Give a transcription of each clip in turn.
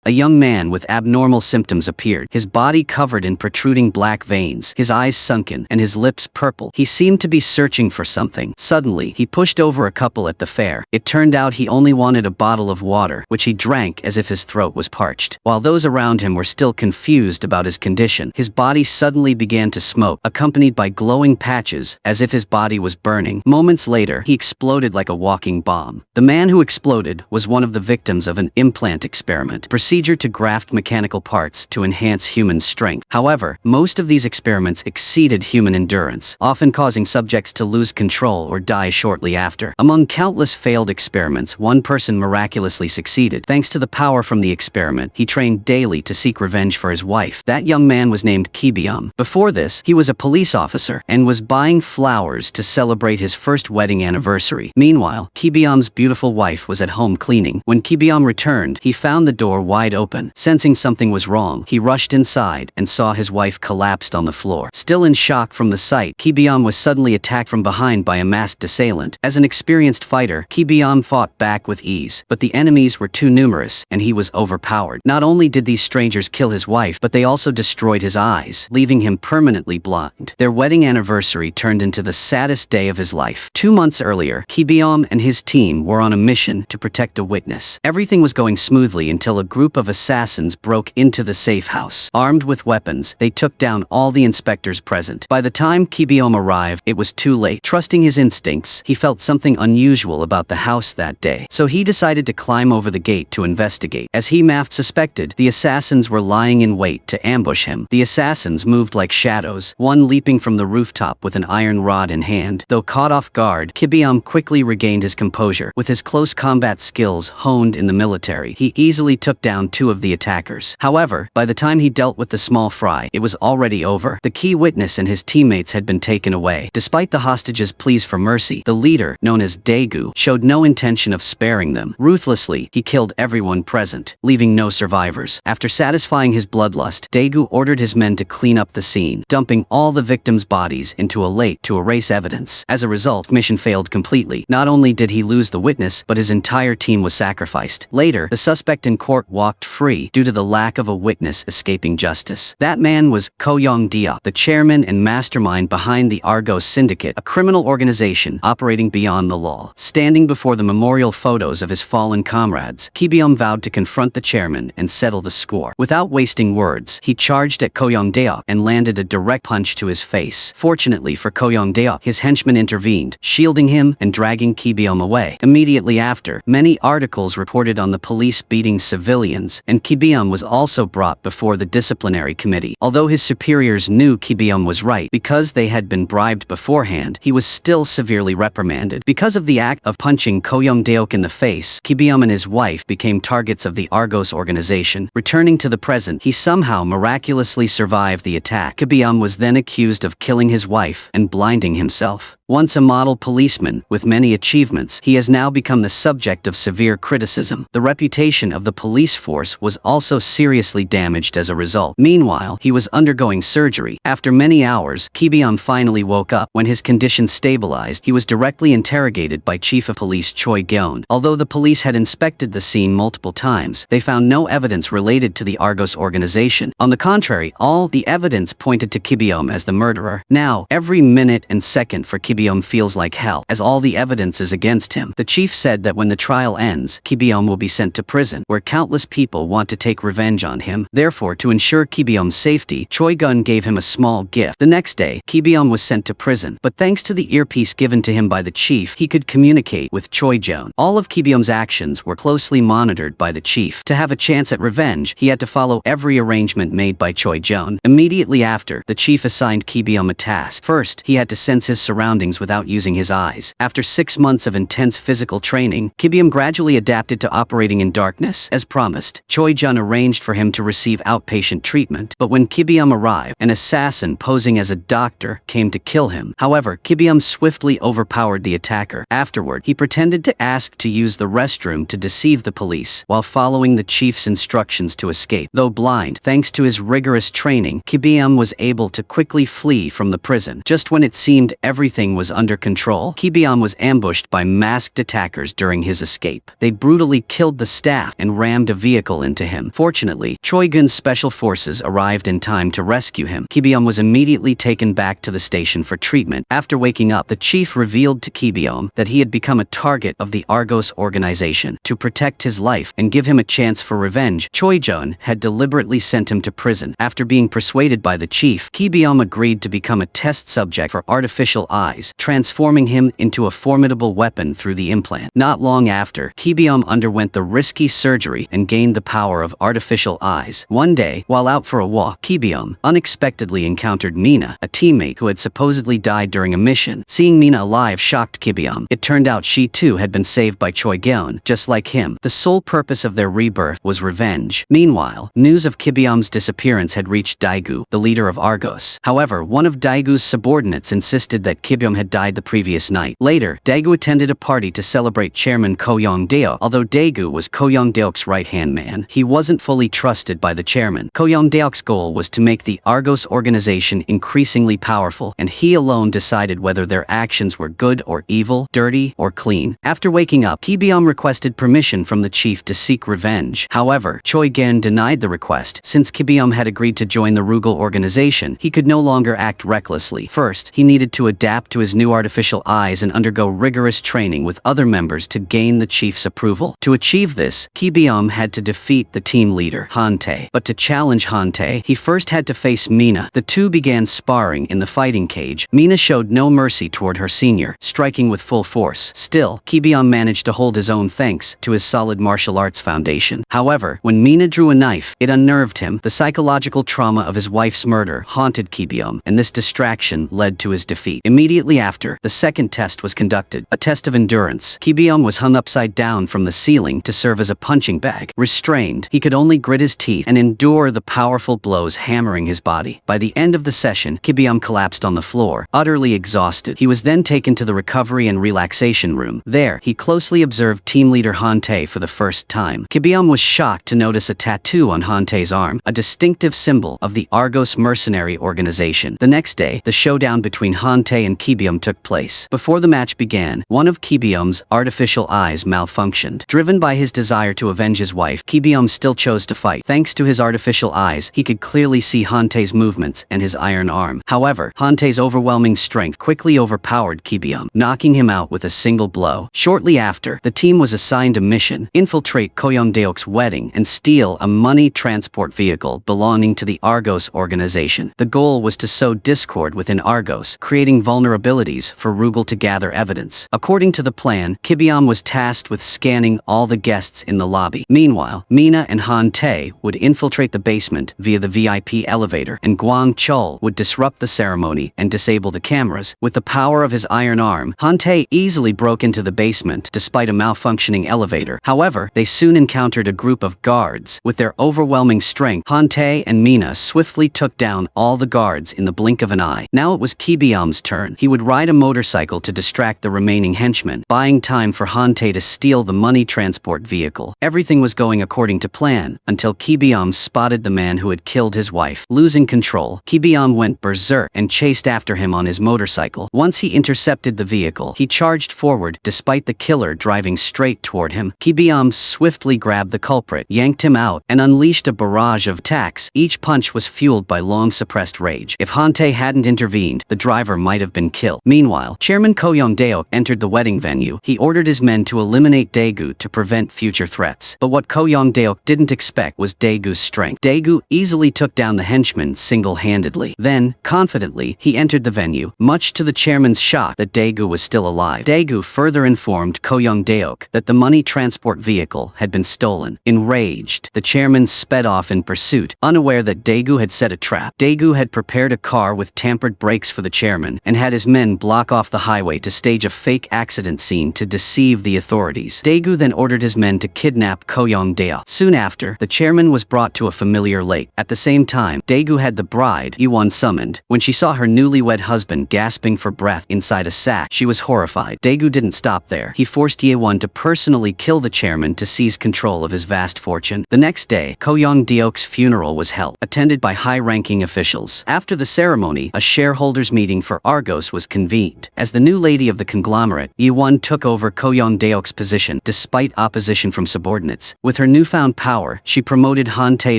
a young man with abnormal symptoms appeared, his body covered in protruding black veins, his eyes sunken, and his lips purple. He seemed to be searching for something. Suddenly, he pushed over a couple at the fair. It turned out he only wanted a bottle of water, which he drank as if his throat was parched. While those around him were still confused about his condition, his body suddenly began to smoke, accompanied by glowing patches, as if his body was burning. Moments later, he exploded like a walking bomb. The man who exploded was one of the victims of an implant experiment, procedure to graft mechanical parts to enhance human strength. However, most of these experiments exceeded human endurance, often causing subjects to lose control or die shortly after. Among countless failed experiments, one person miraculously succeeded. Thanks to the power from the experiment, he trained daily to seek revenge for his wife. That young man was named Gi-beom. Before this, he was a police officer and was buying flowers to celebrate his first wedding anniversary. Meanwhile, Gi-beom's beautiful wife was at home cleaning. When Gi-beom returned, he found the door wide open. Sensing something was wrong, he rushed inside and saw his wife collapsed on the floor. Still in shock from the sight, Gi-beom was suddenly attacked from behind by a masked assailant. As an experienced fighter, Gi-beom fought back with ease, but the enemies were too numerous, and he was overpowered. Not only did these strangers kill his wife, but they also destroyed his eyes, leaving him permanently blind. Their wedding anniversary turned into the saddest day of his life. 2 months earlier, Gi-beom and his team were on a mission to protect a witness. Everything was going smoothly until a group of assassins broke into the safe house. Armed with weapons, they took down all the inspectors present. By the time Gi-beom arrived, it was too late. Trusting his instincts, he felt something unusual about the house that day, so he decided to climb over the gate to investigate. As he suspected, the assassins were lying in wait to ambush him. The assassins moved like shadows, one leaping from the rooftop with an iron rod in hand. Though caught off guard, Gi-beom quickly regained his composure. With his close combat skills honed in the military, he easily took down 2 of the attackers. However, by the time he dealt with the small fry, it was already over. The key witness and his teammates had been taken away. Despite the hostages' pleas for mercy, the leader, known as Daegu, showed no intention of sparing them. Ruthlessly, he killed everyone present, leaving no survivors. After satisfying his bloodlust, Daegu ordered his men to clean up the scene, dumping all the victims' bodies into a lake to erase evidence. As a result, mission failed completely. Not only did he lose the witness, but his entire team was sacrificed. Later, the suspect in court walked free due to the lack of a witness escaping justice. That man was Choi Jin-hyuk, the chairman and mastermind behind the Argos Syndicate, a criminal organization operating beyond the law. Standing before the memorial photos of his fallen comrades, Gi-beom vowed to confront the chairman and settle the score. Without wasting words, he charged at Choi Jin-hyuk and landed a direct punch to his face. Fortunately for Choi Jin-hyuk, his henchmen intervened, shielding him and dragging Gi-beom away. Immediately after, many articles reported on the police beating civilians, and Gi-beom was also brought before the disciplinary committee. Although his superiors knew Gi-beom was right because they had been bribed beforehand, he was still severely reprimanded. Because of the act of punching Choi Jin-hyuk in the face, Gi-beom and his wife became targets of the Argos organization. Returning to the present, he somehow miraculously survived the attack. Gi-beom was then accused of killing his wife and blinding himself. Once a model policeman with many achievements, he has now become the subject of severe criticism. The reputation of the police force was also seriously damaged as a result. Meanwhile, he was undergoing surgery. After many hours, Gi-beom finally woke up. When his condition stabilized, he was directly interrogated by Chief of Police Choi Jin-hyuk. Although the police had inspected the scene multiple times, they found no evidence related to the Argos organization. On the contrary, all the evidence pointed to Gi-beom as the murderer. Now, every minute and second for Gi-beom feels like hell, as all the evidence is against him. The chief said that when the trial ends, Gi-beom will be sent to prison, where countless people want to take revenge on him. Therefore, to ensure Gi-beom's safety, Choi Gun gave him a small gift. The next day, Gi-beom was sent to prison, but thanks to the earpiece given to him by the chief, he could communicate with Choi Jin. All of Gi-beom's actions were closely monitored by the chief. To have a chance at revenge, he had to follow every arrangement made by Choi Jin. Immediately after, the chief assigned Gi-beom a task. First, he had to sense his surroundings without using his eyes. After 6 months of intense physical training, Gi-beom gradually adapted to operating in darkness. As promised, Choi Jin arranged for him to receive outpatient treatment, but when Gi-beom arrived, an assassin posing as a doctor came to kill him. However, Gi-beom swiftly overpowered the attacker. Afterward, he pretended to ask to use the restroom to deceive the police, while following the chief's instructions to escape. Though blind, thanks to his rigorous training, Gi-beom was able to quickly flee from the prison. Just when it seemed everything was under control, Gi-beom was ambushed by masked attackers during his escape. They brutally killed the staff and rammed a vehicle vehicle into him. Fortunately, Choi Gun's special forces arrived in time to rescue him. Gi-beom was immediately taken back to the station for treatment. After waking up, the chief revealed to Gi-beom that he had become a target of the Argos organization. To protect his life and give him a chance for revenge, Choi Jin had deliberately sent him to prison. After being persuaded by the chief, Gi-beom agreed to become a test subject for artificial eyes, transforming him into a formidable weapon through the implant. Not long after, Gi-beom underwent the risky surgery and gained the power of artificial eyes. One day, while out for a walk, Gi-beom unexpectedly encountered Mina, a teammate who had supposedly died during a mission. Seeing Mina alive shocked Gi-beom. It turned out she too had been saved by Choi Jin-hyuk, just like him. The sole purpose of their rebirth was revenge. Meanwhile, news of Gi-beom's disappearance had reached Daegu, the leader of Argos. However, one of Daegu's subordinates insisted that Gi-beom had died the previous night. Later, Daegu attended a party to celebrate Chairman Ko Young-deok. Although Daegu was Ko Young-deok's right-hand man, he wasn't fully trusted by the chairman. Ko Young-deok's goal was to make the Argos organization increasingly powerful, and he alone decided whether their actions were good or evil, dirty or clean. After waking up, Gi-beom requested permission from the chief to seek revenge. However, Choi Jin denied the request. Since Gi-beom had agreed to join the Rugal organization, he could no longer act recklessly. First, he needed to adapt to his new artificial eyes and undergo rigorous training with other members to gain the chief's approval. To achieve this, Gi-beom had to defeat the team leader, Han Tae. But to challenge Han Tae, he first had to face Mina. The two began sparring in the fighting cage. Mina showed no mercy toward her senior, striking with full force. Still, Gi-beom managed to hold his own thanks to his solid martial arts foundation. However, when Mina drew a knife, it unnerved him. The psychological trauma of his wife's murder haunted Gi-beom, and this distraction led to his defeat. Immediately after, the second test was conducted, a test of endurance. Gi-beom was hung upside down from the ceiling to serve as a punching bag. Restrained, he could only grit his teeth and endure the powerful blows hammering his body. By the end of the session, Gi-beom collapsed on the floor, utterly exhausted. He was then taken to the recovery and relaxation room. There, he closely observed team leader Han Tae for the first time. Gi-beom was shocked to notice a tattoo on Han Tae's arm, a distinctive symbol of the Argos mercenary organization. The next day, the showdown between Han Tae and Gi-beom took place. Before the match began, one of Gi-beom's artificial eyes malfunctioned. Driven by his desire to avenge his wife, Gi-beom still chose to fight. Thanks to his artificial eyes, he could clearly see Han Tae's movements and his iron arm. However, Han Tae's overwhelming strength quickly overpowered Gi-beom, knocking him out with a single blow. Shortly after, the team was assigned a mission: infiltrate Ko Young-deok's wedding and steal a money transport vehicle belonging to the Argos organization. The goal was to sow discord within Argos, creating vulnerabilities for Rugal to gather evidence. According to the plan, Gi-beom was tasked with scanning all the guests in the lobby. Meanwhile, Mina and Han Tae would infiltrate the basement via the VIP elevator, and Gwang Chul would disrupt the ceremony and disable the cameras. With the power of his iron arm, Han Tae easily broke into the basement despite a malfunctioning elevator. However, they soon encountered a group of guards. With their overwhelming strength, Han Tae and Mina swiftly took down all the guards in the blink of an eye. Now it was Gi-beom's turn. He would ride a motorcycle to distract the remaining henchmen, buying time for Han Tae to steal the money transport vehicle. Everything was going according to plan, until Gi-beom spotted the man who had killed his wife. Losing control, Gi-beom went berserk and chased after him on his motorcycle. Once he intercepted the vehicle, he charged forward, despite the killer driving straight toward him. Gi-beom swiftly grabbed the culprit, yanked him out, and unleashed a barrage of attacks. Each punch was fueled by long-suppressed rage. If Han Tae hadn't intervened, the driver might have been killed. Meanwhile, Chairman Ko Young-deok entered the wedding venue. He ordered his men to eliminate Daegu to prevent future threats. But what Ko Young-deok didn't expect was Daegu's strength. Daegu easily took down the henchmen single-handedly. Then, confidently, he entered the venue, much to the chairman's shock that Daegu was still alive. Daegu further informed Ko Young-deok that the money transport vehicle had been stolen. Enraged, the chairman sped off in pursuit, unaware that Daegu had set a trap. Daegu had prepared a car with tampered brakes for the chairman and had his men block off the highway to stage a fake accident scene to deceive the authorities. Daegu then ordered his men to kidnap Ko Young-deok. Soon after, the chairman was brought to a familiar lake. At the same time, Daegu had the bride, Yi-won, summoned. When she saw her newlywed husband gasping for breath inside a sack, she was horrified. Daegu didn't stop there. He forced Yi-won to personally kill the chairman to seize control of his vast fortune. The next day, Ko Young-deok's funeral was held, attended by high-ranking officials. After the ceremony, a shareholders' meeting for Argos was convened. As the new lady of the conglomerate, Yi-won took over Ko Young-deok's position despite opposition from subordinates. With With her newfound power, she promoted Han Tae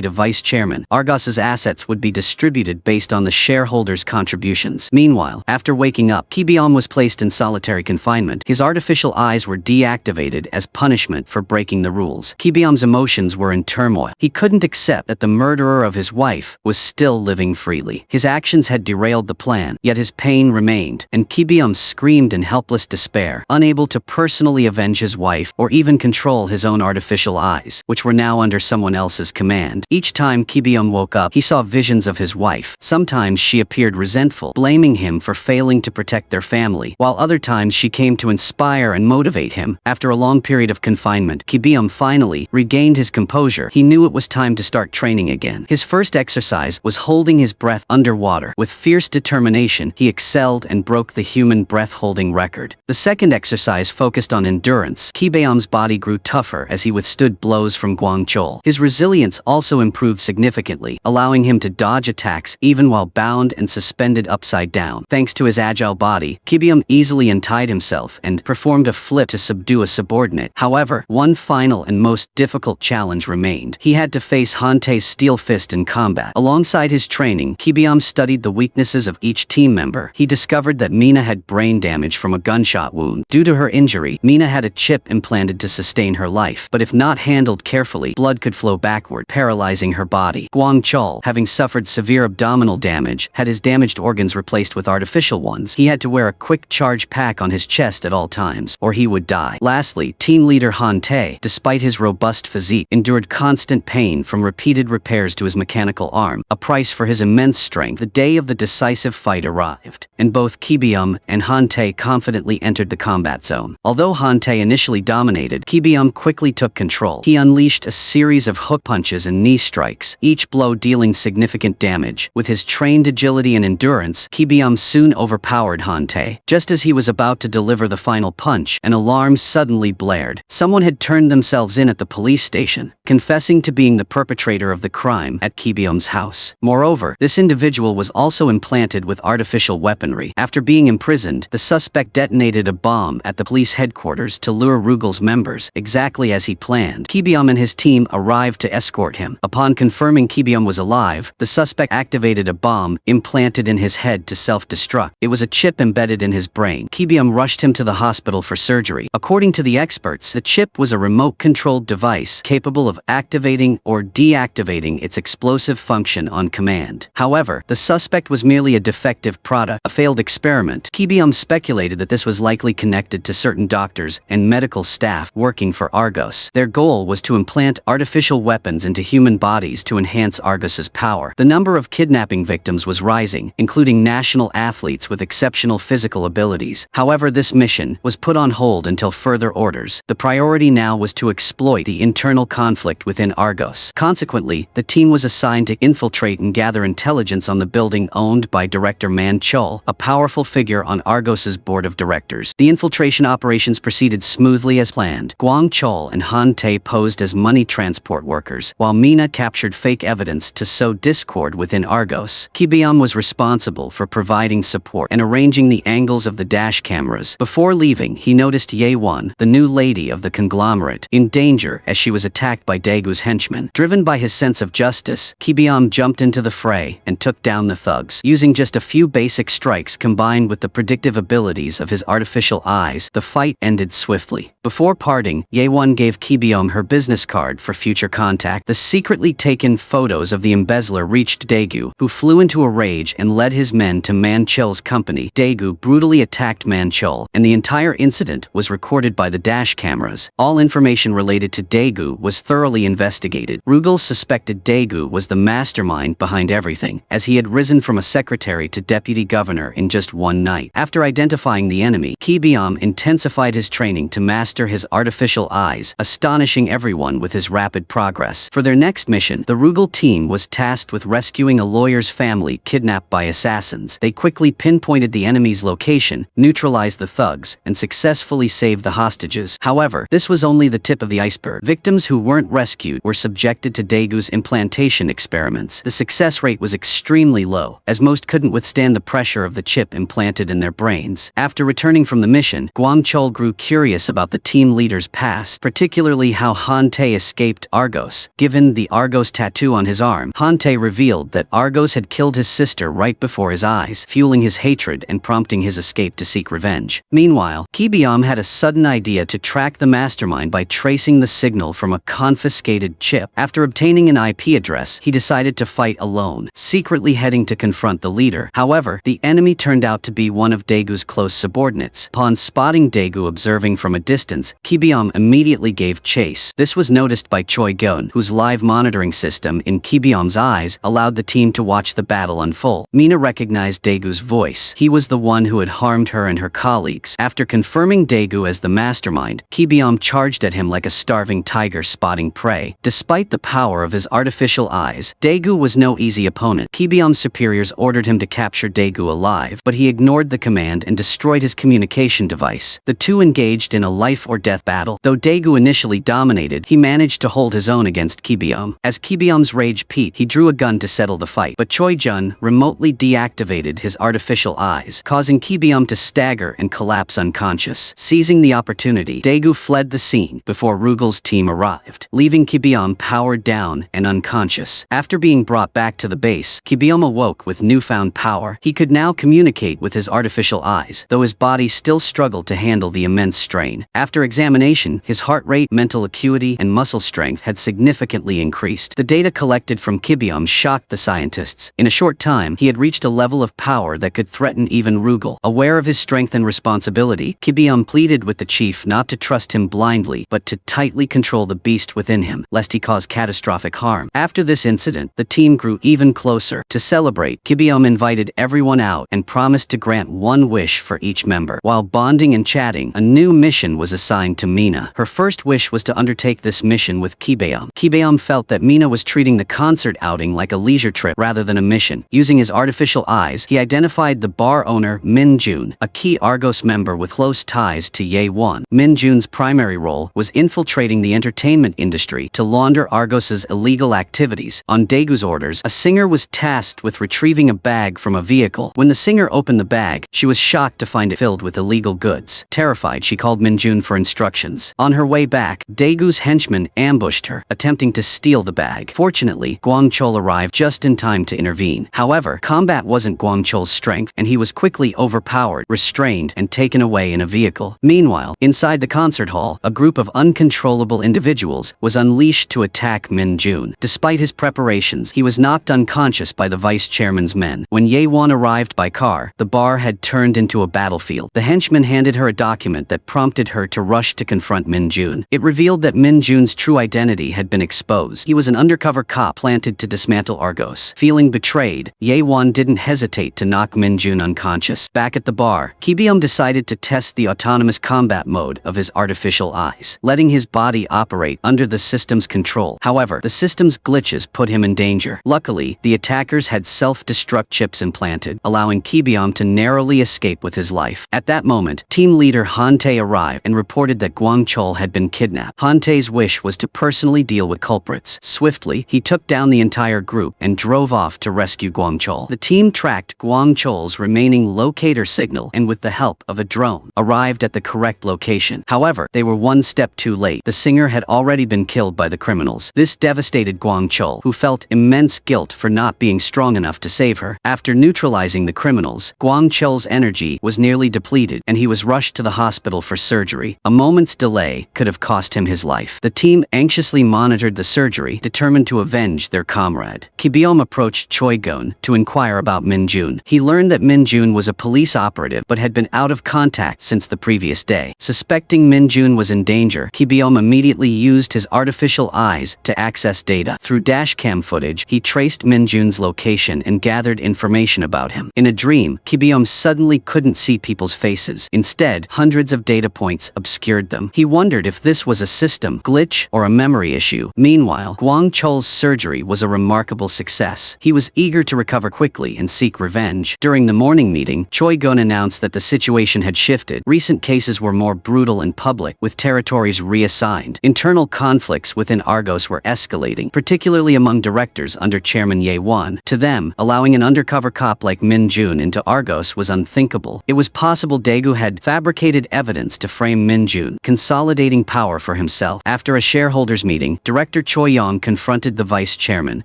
to vice chairman. Argos's assets would be distributed based on the shareholders' contributions. Meanwhile, after waking up, Gi-beom was placed in solitary confinement. His artificial eyes were deactivated as punishment for breaking the rules. Gi-beom's emotions were in turmoil. He couldn't accept that the murderer of his wife was still living freely. His actions had derailed the plan, yet his pain remained, and Gi-beom screamed in helpless despair, unable to personally avenge his wife or even control his own artificial eyes, which were now under someone else's command. Each time Gi-beom woke up, he saw visions of his wife. Sometimes she appeared resentful, blaming him for failing to protect their family, while other times she came to inspire and motivate him. After a long period of confinement, Gi-beom finally regained his composure. He knew it was time to start training again. His first exercise was holding his breath underwater. With fierce determination, he excelled and broke the human breath-holding record. The second exercise focused on endurance. Gi-beom's body grew tougher as he withstood blows from Gwang Chol. His resilience also improved significantly, allowing him to dodge attacks even while bound and suspended upside down. Thanks to his agile body, Gi-beom easily untied himself and performed a flip to subdue a subordinate. However, one final and most difficult challenge remained. He had to face Han Tae's steel fist in combat. Alongside his training, Gi-beom studied the weaknesses of each team member. He discovered that Mina had brain damage from a gunshot wound. Due to her injury, Mina had a chip implanted to sustain her life, but if not handled carefully, blood could flow backward, paralyzing her body. Gwang Chol, having suffered severe abdominal damage, had his damaged organs replaced with artificial ones. He had to wear a quick charge pack on his chest at all times, or he would die. Lastly, team leader Han Tae, despite his robust physique, endured constant pain from repeated repairs to his mechanical arm, a price for his immense strength. The day of the decisive fight arrived, and both Gi-beom and Han Tae confidently entered the combat zone. Although Han Tae initially dominated, Gi-beom quickly took control. He unleashed a series of hook punches and knee strikes, each blow dealing significant damage. With his trained agility and endurance, Gi-beom soon overpowered Han Tae. Just as he was about to deliver the final punch, an alarm suddenly blared. Someone had turned themselves in at the police station, confessing to being the perpetrator of the crime at Gi-beom's house. Moreover, this individual was also implanted with artificial weaponry. After being imprisoned, the suspect detonated a bomb at the police headquarters to lure Rugal's members, exactly as he planned. Gi-beom and his team arrived to escort him. Upon confirming Gi-beom was alive, the suspect activated a bomb implanted in his head to self-destruct. It was a chip embedded in his brain. Gi-beom rushed him to the hospital for surgery. According to the experts, the chip was a remote-controlled device capable of activating or deactivating its explosive function on command. However, the suspect was merely a defective product, a failed experiment. Gi-beom speculated that this was likely connected to certain doctors and medical staff working for Argos. Their goal was to implant artificial weapons into human bodies to enhance Argos's power. The number of kidnapping victims was rising, including national athletes with exceptional physical abilities. However, this mission was put on hold until further orders. The priority now was to exploit the internal conflict within Argos. Consequently, the team was assigned to infiltrate and gather intelligence on the building owned by Director Man Chol, a powerful figure on Argos's board of directors. The infiltration operations proceeded smoothly as planned. Gwang Chol and Han Tae posed as money transport workers, while Mina captured fake evidence to sow discord within Argos. Gi-beom was responsible for providing support and arranging the angles of the dash cameras. Before leaving, he noticed Ye-won, the new lady of the conglomerate, in danger as she was attacked by Daegu's henchmen. Driven by his sense of justice, Gi-beom jumped into the fray and took down the thugs. Using just a few basic strikes combined with the predictive abilities of his artificial eyes, the fight ended swiftly. Before parting, Ye-won gave Gi-beom her business card for future contact. The secretly taken photos of the embezzler reached Daegu, who flew into a rage and led his men to Man Chol's company. Daegu brutally attacked Man Chol, and the entire incident was recorded by the dash cameras. All information related to Daegu was thoroughly investigated. Rugal suspected Daegu was the mastermind behind everything, as he had risen from a secretary to deputy governor in just one night. After identifying the enemy, Gi-beom intensified his training to master his artificial eyes, astonishing everyone with his rapid progress. For their next mission, the Rugal team was tasked with rescuing a lawyer's family kidnapped by assassins. They quickly pinpointed the enemy's location, neutralized the thugs, and successfully saved the hostages. However, this was only the tip of the iceberg. Victims who weren't rescued were subjected to Daegu's implantation experiments. The success rate was extremely low, as most couldn't withstand the pressure of the chip implanted in their brains. After returning from the mission, Gwang Chol grew curious about the the team leader's past, particularly how Han-tae escaped Argos. Given the Argos tattoo on his arm, Han-tae revealed that Argos had killed his sister right before his eyes, fueling his hatred and prompting his escape to seek revenge. Meanwhile, Gi-beom had a sudden idea to track the mastermind by tracing the signal from a confiscated chip. After obtaining an IP address, he decided to fight alone, secretly heading to confront the leader. However, the enemy turned out to be one of Daegu's close subordinates. Upon spotting Daegu observing from a distance, Gi-beom immediately gave chase. This was noticed by Choi Jin-hyuk, whose live monitoring system in Gi-beom's eyes allowed the team to watch the battle unfold. Mina recognized Daegu's voice. He was the one who had harmed her and her colleagues. After confirming Daegu as the mastermind, Gi-beom charged at him like a starving tiger spotting prey. Despite the power of his artificial eyes, Daegu was no easy opponent. Gi-beom's superiors ordered him to capture Daegu alive, but he ignored the command and destroyed his communication device. The two engaged in a life-or-death battle. Though Daegu initially dominated, he managed to hold his own against Gi-beom. As Gi-beom's rage peaked, he drew a gun to settle the fight, but Choi Jin remotely deactivated his artificial eyes, causing Gi-beom to stagger and collapse unconscious. Seizing the opportunity, Daegu fled the scene before Rugal's team arrived, leaving Gi-beom powered down and unconscious. After being brought back to the base, Gi-beom awoke with newfound power. He could now communicate with his artificial eyes, though his body still struggled to handle the immense strain. After examination, his heart rate, mental acuity, and muscle strength had significantly increased. The data collected from Gi-beom shocked the scientists. In a short time, he had reached a level of power that could threaten even Rugal. Aware of his strength and responsibility, Gi-beom pleaded with the chief not to trust him blindly, but to tightly control the beast within him, lest he cause catastrophic harm. After this incident, the team grew even closer. To celebrate, Gi-beom invited everyone out and promised to grant one wish for each member. While bonding and chatting, a new mission was assigned to Mina. Her first wish was to undertake this mission with Gi-beom. Gi-beom felt that Mina was treating the concert outing like a leisure trip rather than a mission. Using his artificial eyes, he identified the bar owner Min-jun, a key Argos member with close ties to Ye-won. Min-jun's primary role was infiltrating the entertainment industry to launder Argos's illegal activities. On Daegu's orders, a singer was tasked with retrieving a bag from a vehicle. When the singer opened the bag, she was shocked to find it filled with illegal goods. Terrified, she called Min-jun for instructions. On her way back, Daegu's henchmen ambushed her, attempting to steal the bag. Fortunately, Gwang-chol arrived just in time to intervene. However, combat wasn't Gwang-chol's strength, and he was quickly overpowered, restrained, and taken away in a vehicle. Meanwhile, inside the concert hall, a group of uncontrollable individuals was unleashed to attack Min-jun. Despite his preparations, he was knocked unconscious by the vice chairman's men. When Ye-won arrived by car, the bar had turned into a battlefield. The henchman handed her a document that prompted her to rush to confront Min-jun. It revealed that Min-jun's true identity had been exposed. He was an undercover cop planted to dismantle Argos. Feeling betrayed, Ye-won didn't hesitate to knock Min-jun unconscious. Back at the bar, Gi-beom decided to test the autonomous combat mode of his artificial eyes, letting his body operate under the system's control. However, the system's glitches put him in danger. Luckily, the attackers had self-destruct chips implanted, allowing Gi-beom to narrowly escape with his life. At that moment, team leader Han-tae arrived and reported that Gwang-chol had been kidnapped. Han-tae's wish was to personally deal with culprits. Swiftly, he took down the entire group and drove off to rescue Gwang-chol. The team tracked Gwang-chol's remaining locator signal and with the help of a drone, arrived at the correct location. However, they were one step too late. The singer had already been killed by the criminals. This devastated Gwang-chol, who felt immense guilt for not being strong enough to save her. After neutralizing the criminals, Gwang-chol's energy was nearly depleted, and he was rushed to the hospital for surgery. A moment's delay could have cost him his life. The team anxiously monitored the surgery, determined to avenge their comrade. Gi-beom approached Choi Jin-hyuk to inquire about Min-jun. He learned that Min-jun was a police operative but had been out of contact since the previous day. Suspecting Min-jun was in danger, Gi-beom immediately used his artificial eyes to access data. Through dashcam footage, he traced Min-jun's location and gathered information about him. In a dream, Gi-beom suddenly couldn't see people's faces. Instead, hundreds of data points obscured them. He wondered if this was a system glitch or a memory issue. Meanwhile, Gwang-chol's surgery was a remarkable success. He was eager to recover quickly and seek revenge. During the morning meeting, Choi Jin-hyuk announced that the situation had shifted. Recent cases were more brutal and public, with territories reassigned. Internal conflicts within Argos were escalating, particularly among directors under Chairman Ye-won. To them, allowing an undercover cop like Min-jun into Argos was unthinkable. It was possible Daegu had fabricated evidence to frame Min-jun, consolidating power for himself. After a shareholders meeting, Director Choi Yong confronted the vice chairman,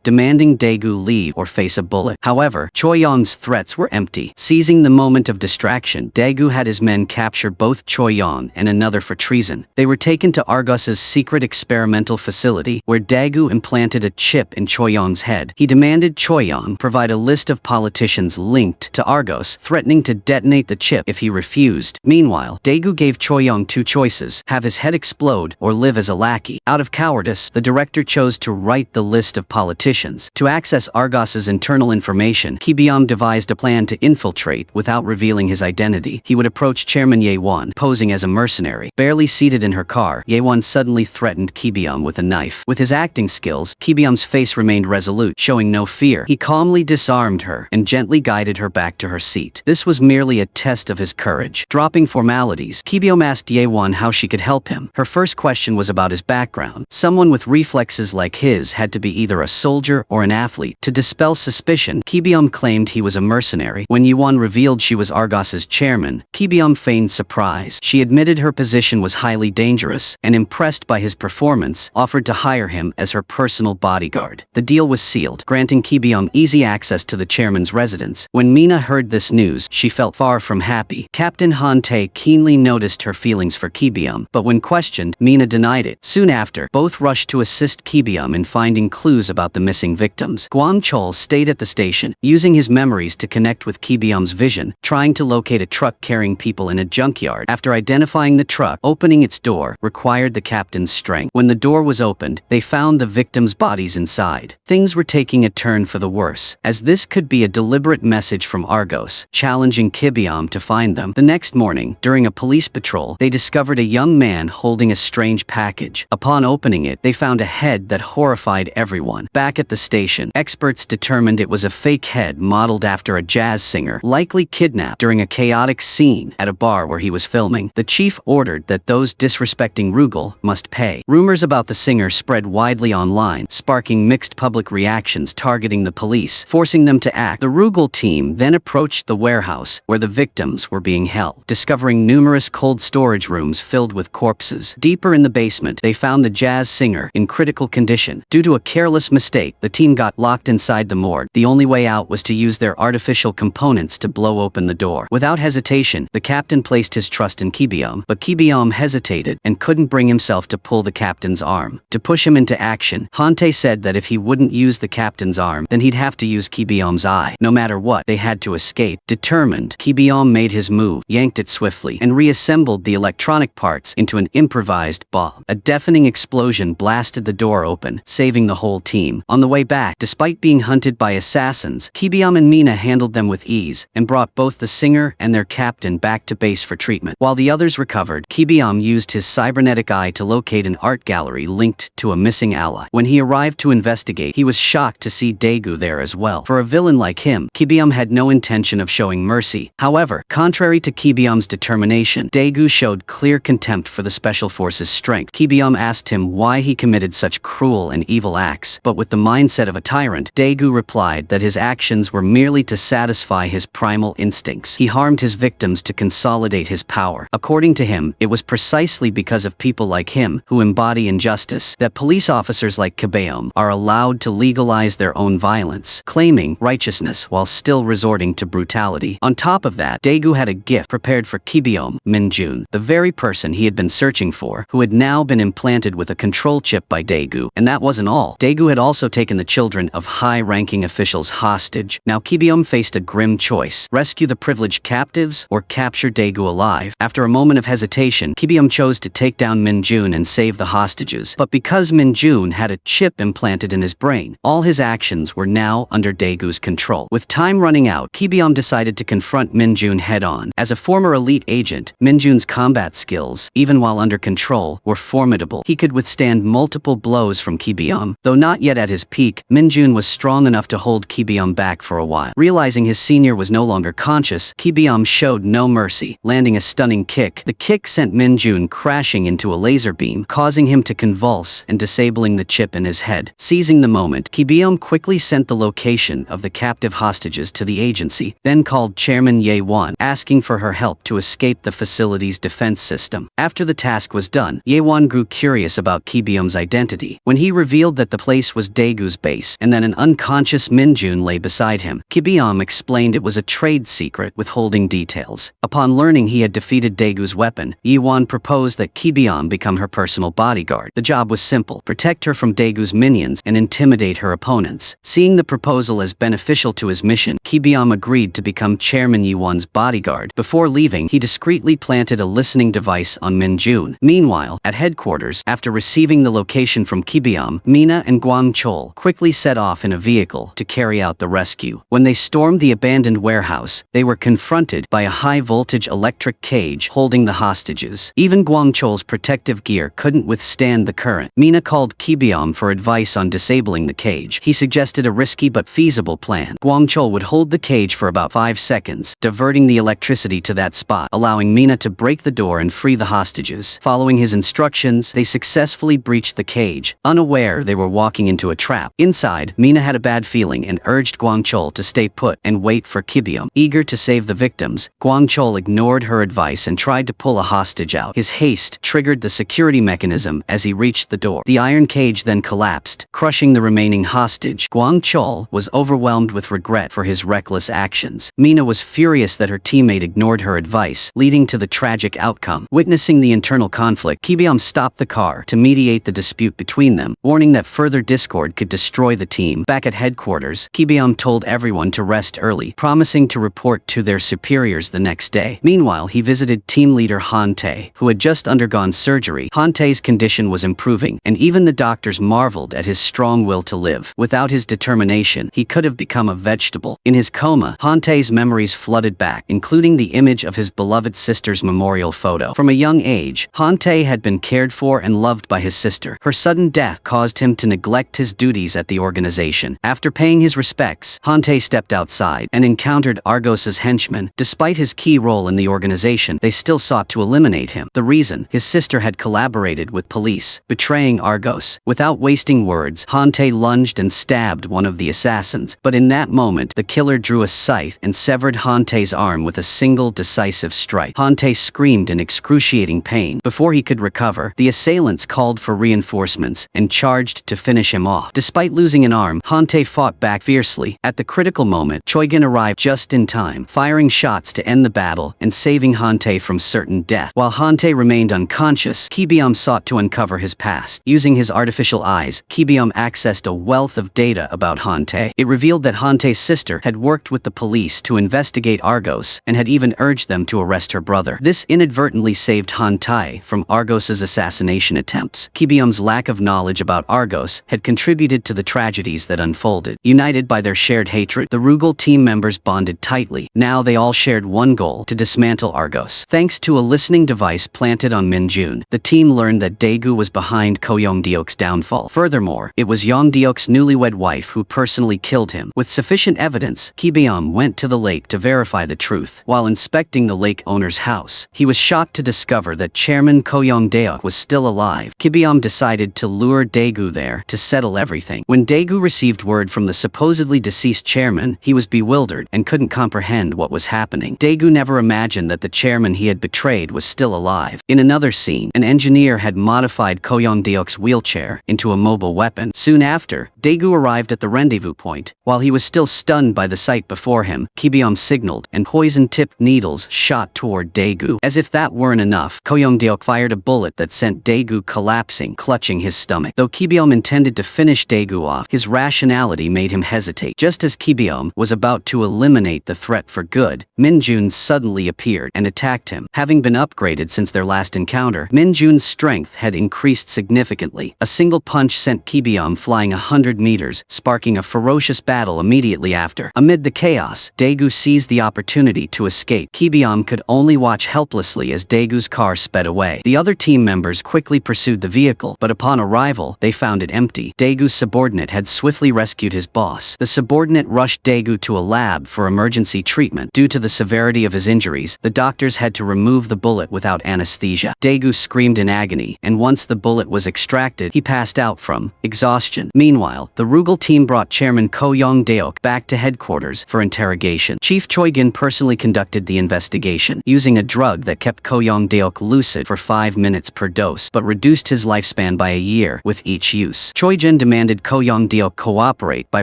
demanding Daegu leave or face a bullet. However, Choi Yong's threats were empty. Seizing the moment of distraction, Daegu had his men capture both Choi Yong and another for treason. They were taken to Argos's secret experimental facility, where Daegu implanted a chip in Choi Yong's head. He demanded Choi Yong provide a list of politicians linked to Argos, threatening to detonate the chip if he refused. Meanwhile, Daegu gave Choi Yong two choices: have his head explode or live as a lackey. Out of cowardice, the director chose to write the list of politicians. To access Argos's internal information, Gi-beom devised a plan to infiltrate without revealing his identity. He would approach Chairman Ye-won, posing as a mercenary. Barely seated in her car, Ye-won suddenly threatened Gi-beom with a knife. With his acting skills, Gi-beom's face remained resolute, showing no fear. He calmly disarmed her and gently guided her back to her seat. This was merely a test of his courage. Dropping formalities, Gi-beom asked Ye-won how she could help him. Her first question was about his background. Someone with reflexes like his had to be either a soldier or an athlete. To dispel suspicion, Gi-beom claimed he was a mercenary. When Ye-won revealed she was Argos's chairman, Gi-beom feigned surprise. She admitted her position was highly dangerous, and impressed by his performance, offered to hire him as her personal bodyguard. The deal was sealed, granting Gi-beom easy access to the chairman's residence. When Mina heard this news, she felt far from happy. Captain Han Tae keenly noticed her feelings for Gi-beom, but when questioned, Mina denied it. Soon after, both rushed to assist Gi-beom in finding clues about the missing victims. Gwang Chol stayed at the station, using his memories to connect with Gi-beom's vision, trying to locate a truck carrying people in a junkyard. After identifying the truck, opening its door required the captain's strength. When the door was opened, they found the victims' bodies inside. Things were taking a turn for the worse, as this could be a deliberate message from Argos, challenging Gi-beom to find them. The next morning, during a police patrol, they discovered a young man holding a strange package. Upon opening it, they found a head that horrified everyone. Back at the station, experts determined it was a fake head modeled after a jazz singer, likely kidnapped during a chaotic scene at a bar where he was filming. The chief ordered that those disrespecting Rugal must pay. Rumors about the singer spread widely online, sparking mixed public reactions targeting the police, forcing them to act. The Rugal team then approached the warehouse where the victims were being held, discovering numerous cold storage rooms filled with corpses. Deeper in the basement, they found the jazz singer in critical condition. Due to a careless mistake, the team got locked inside the morgue. The only way out was to use their artificial components to blow open the door. Without hesitation, the captain placed his trust in Gi-beom, but Gi-beom hesitated and couldn't bring himself to pull the captain's arm. To push him into action, Han Tae said that if he wouldn't use the captain's arm, then he'd have to use Gi-beom's eye. No matter what, they had to escape. Determined, Gi-beom made his move, yanked it swiftly, and reassembled the electronic parts into an improvised bomb. A deafening explosion blasted the door open, saving the whole team. On the way back, despite being hunted by assassins, Gi-beom and Mina handled them with ease, and brought both the singer and their captain back to base for treatment. While the others recovered, Gi-beom used his cybernetic eye to locate an art gallery linked to a missing ally. When he arrived to investigate, he was shocked to see Daegu there as well. For a villain like him, Gi-beom had no intention of showing mercy. However, contrary to Gi-beom's determination, Daegu showed clear contempt for the Special Forces' strength. Gi-beom asked him why he committed such cruel and evil acts, but with the mindset of a tyrant, Daegu replied that his actions were merely to satisfy his primal instincts. He harmed his victims to consolidate his power. According to him, it was precisely because of people like him, who embody injustice, that police officers like Gi-beom are allowed to legalize their own violence, claiming righteousness while still resorting to brutality. On top of that, Daegu had a gift prepared for Gi-beom, Min-jun, the very person he had been searching for, who had now been implanted with a control chip by Daegu. And that wasn't all. Daegu had also taken the children of high-ranking officials hostage. Now Gi-beom faced a grim choice: rescue the privileged captives or capture Daegu alive. After a moment of hesitation, Gi-beom chose to take down Min-jun and save the hostages. But because Min-jun had a chip implanted in his brain, all his actions were now under Daegu's control. With time running out, Gi-beom decided to confront Min-jun head-on. As a former elite agent, Min-jun's combat skills, even while under control, were formidable. He could withstand multiple blows from Gi-beom. Though not yet at his peak, Min-jun was strong enough to hold Gi-beom back for a while. Realizing his senior was no longer conscious, Gi-beom showed no mercy, landing a stunning kick. The kick sent Min-jun crashing into a laser beam, causing him to convulse and disabling the chip in his head. Seizing the moment, Gi-beom quickly sent the location of the captive hostages to the agency, then called Chairman Ye-won, asking for her help to escape the facility's defense defense system. After the task was done, Ye-won grew curious about Ki-beom's identity. When he revealed that the place was Daegu's base and that an unconscious Min-jun lay beside him, Ki-beom explained it was a trade secret withholding details. Upon learning he had defeated Daegu's weapon, Ye-won proposed that Ki-beom become her personal bodyguard. The job was simple: protect her from Daegu's minions and intimidate her opponents. Seeing the proposal as beneficial to his mission, Ki-beom agreed to become Chairman Ye-won's bodyguard. Before leaving, he discreetly planted a listening device on Min-jun. Meanwhile, at headquarters, after receiving the location from Ki-beom, Mina and Gwang-chol quickly set off in a vehicle to carry out the rescue. When they stormed the abandoned warehouse, they were confronted by a high-voltage electric cage holding the hostages. Even Gwang-chol's protective gear couldn't withstand the current. Mina called Ki-beom for advice on disabling the cage. He suggested a risky but feasible plan. Gwang-chol would hold the cage for about 5 seconds, diverting the electricity to that spot, allowing Mina to break the door and free the hostages. Following his instructions, they successfully breached the cage, unaware they were walking into a trap. Inside, Mina had a bad feeling and urged Gwang-chol to stay put and wait for Ki-beom. Eager to save the victims, Gwang-chol ignored her advice and tried to pull a hostage out. His haste triggered the security mechanism as he reached the door. The iron cage then collapsed, crushing the remaining hostage. Gwang-chol was overwhelmed with regret for his reckless actions. Mina was furious that her teammate ignored her advice, leading to the tragic outcome. Witnessing the internal conflict, Ki-beom stopped the car to mediate the dispute between them, warning that further discord could destroy the team. Back at headquarters, Ki-beom told everyone to rest early, promising to report to their superiors the next day. Meanwhile, he visited team leader Han Tae, who had just undergone surgery. Han Tae's condition was improving, and even the doctors marveled at his strong will to live. Without his determination, he could have become a vegetable. In his coma, Han Tae's memories flooded back, including the image of his beloved sister's memorial photo. From a young age, Han Tae had been cared for and loved by his sister. Her sudden death caused him to neglect his duties at the organization. After paying his respects, Han Tae stepped outside and encountered Argos's henchmen. Despite his key role in the organization, they still sought to eliminate him. The reason: his sister had collaborated with police, betraying Argos. Without wasting words, Han Tae lunged and stabbed one of the assassins, but in that moment, the killer drew a scythe and severed Han Tae's arm with a single decisive strike. Han Tae screamed in excruciating pain. Before he could recover, the assailants called for reinforcements and charged to finish him off. Despite losing an arm, Han Tae fought back fiercely. At the critical moment, Choi Jin arrived just in time, firing shots to end the battle and saving Han Tae from certain death. While Han Tae remained unconscious, Ki-beom sought to uncover his past. Using his artificial eyes, Ki-beom accessed a wealth of data about Han Tae. It revealed that Han Tae's sister had worked with the police to investigate Argos and had even urged them to arrest her brother. This inadvertently saved Han Tae from Argos's assassination attempts. Ki-beom's lack of knowledge about Argos had contributed to the tragedies that unfolded. United by their shared hatred, the Rugal team members bonded tightly. Now they all shared one goal: to dismantle Argos. Thanks to a listening device planted on Min-jun, the team learned that Daegu was behind Ko Young-deok's downfall. Furthermore, it was Young-deok's newlywed wife who personally killed him. With sufficient evidence, Ki-beom went to the lake to verify the truth. While inspecting the lake owner's house, he was shocked to discover that Chairman Ko Young-deok was still alive. Ki-beom decided to lure Daegu there to settle everything. When Daegu received word from the supposedly deceased chairman, he was bewildered and couldn't comprehend what was happening. Daegu never imagined that the chairman he had betrayed was still alive. In another scene, an engineer had modified Ko Young-deok's wheelchair into a mobile weapon. Soon after, Daegu arrived at the rendezvous point. While he was still stunned by the sight before him, Ki-beom signaled, and poison-tipped needles shot toward Daegu. As if that weren't enough, Ko Young-deok fired a bullet that sent Daegu collapsing, clutching his stomach. Though Ki-beom intended to finish Daegu off, his rationality made him hesitate. Just as Ki-beom was about to eliminate the threat for good, Min-jun suddenly appeared and attacked him. Having been upgraded since their last encounter, Min-jun's strength had increased significantly. A single punch sent Ki-beom flying 100 meters, sparking a ferocious battle immediately after. Amid the chaos, Daegu seized the opportunity to escape. Ki-beom could only watch helplessly as Daegu's car sped away. The other team members quickly pursued the vehicle, but upon arrival, they found it empty. Daegu's subordinate had swiftly rescued his boss. The subordinate rushed Daegu to a lab for emergency treatment. Due to the severity of his injuries, the doctors had to remove the bullet without anesthesia. Daegu screamed in agony, and once the bullet was extracted, he passed out from exhaustion. Meanwhile, the Rugal team brought Chairman Ko Young-deok back to headquarters for interrogation. Chief Choi Jin personally conducted the investigation, using a drug that kept kept Ko Young-deok lucid for 5 minutes per dose, but reduced his lifespan by a year with each use. Choi Jin demanded Ko Young-deok cooperate by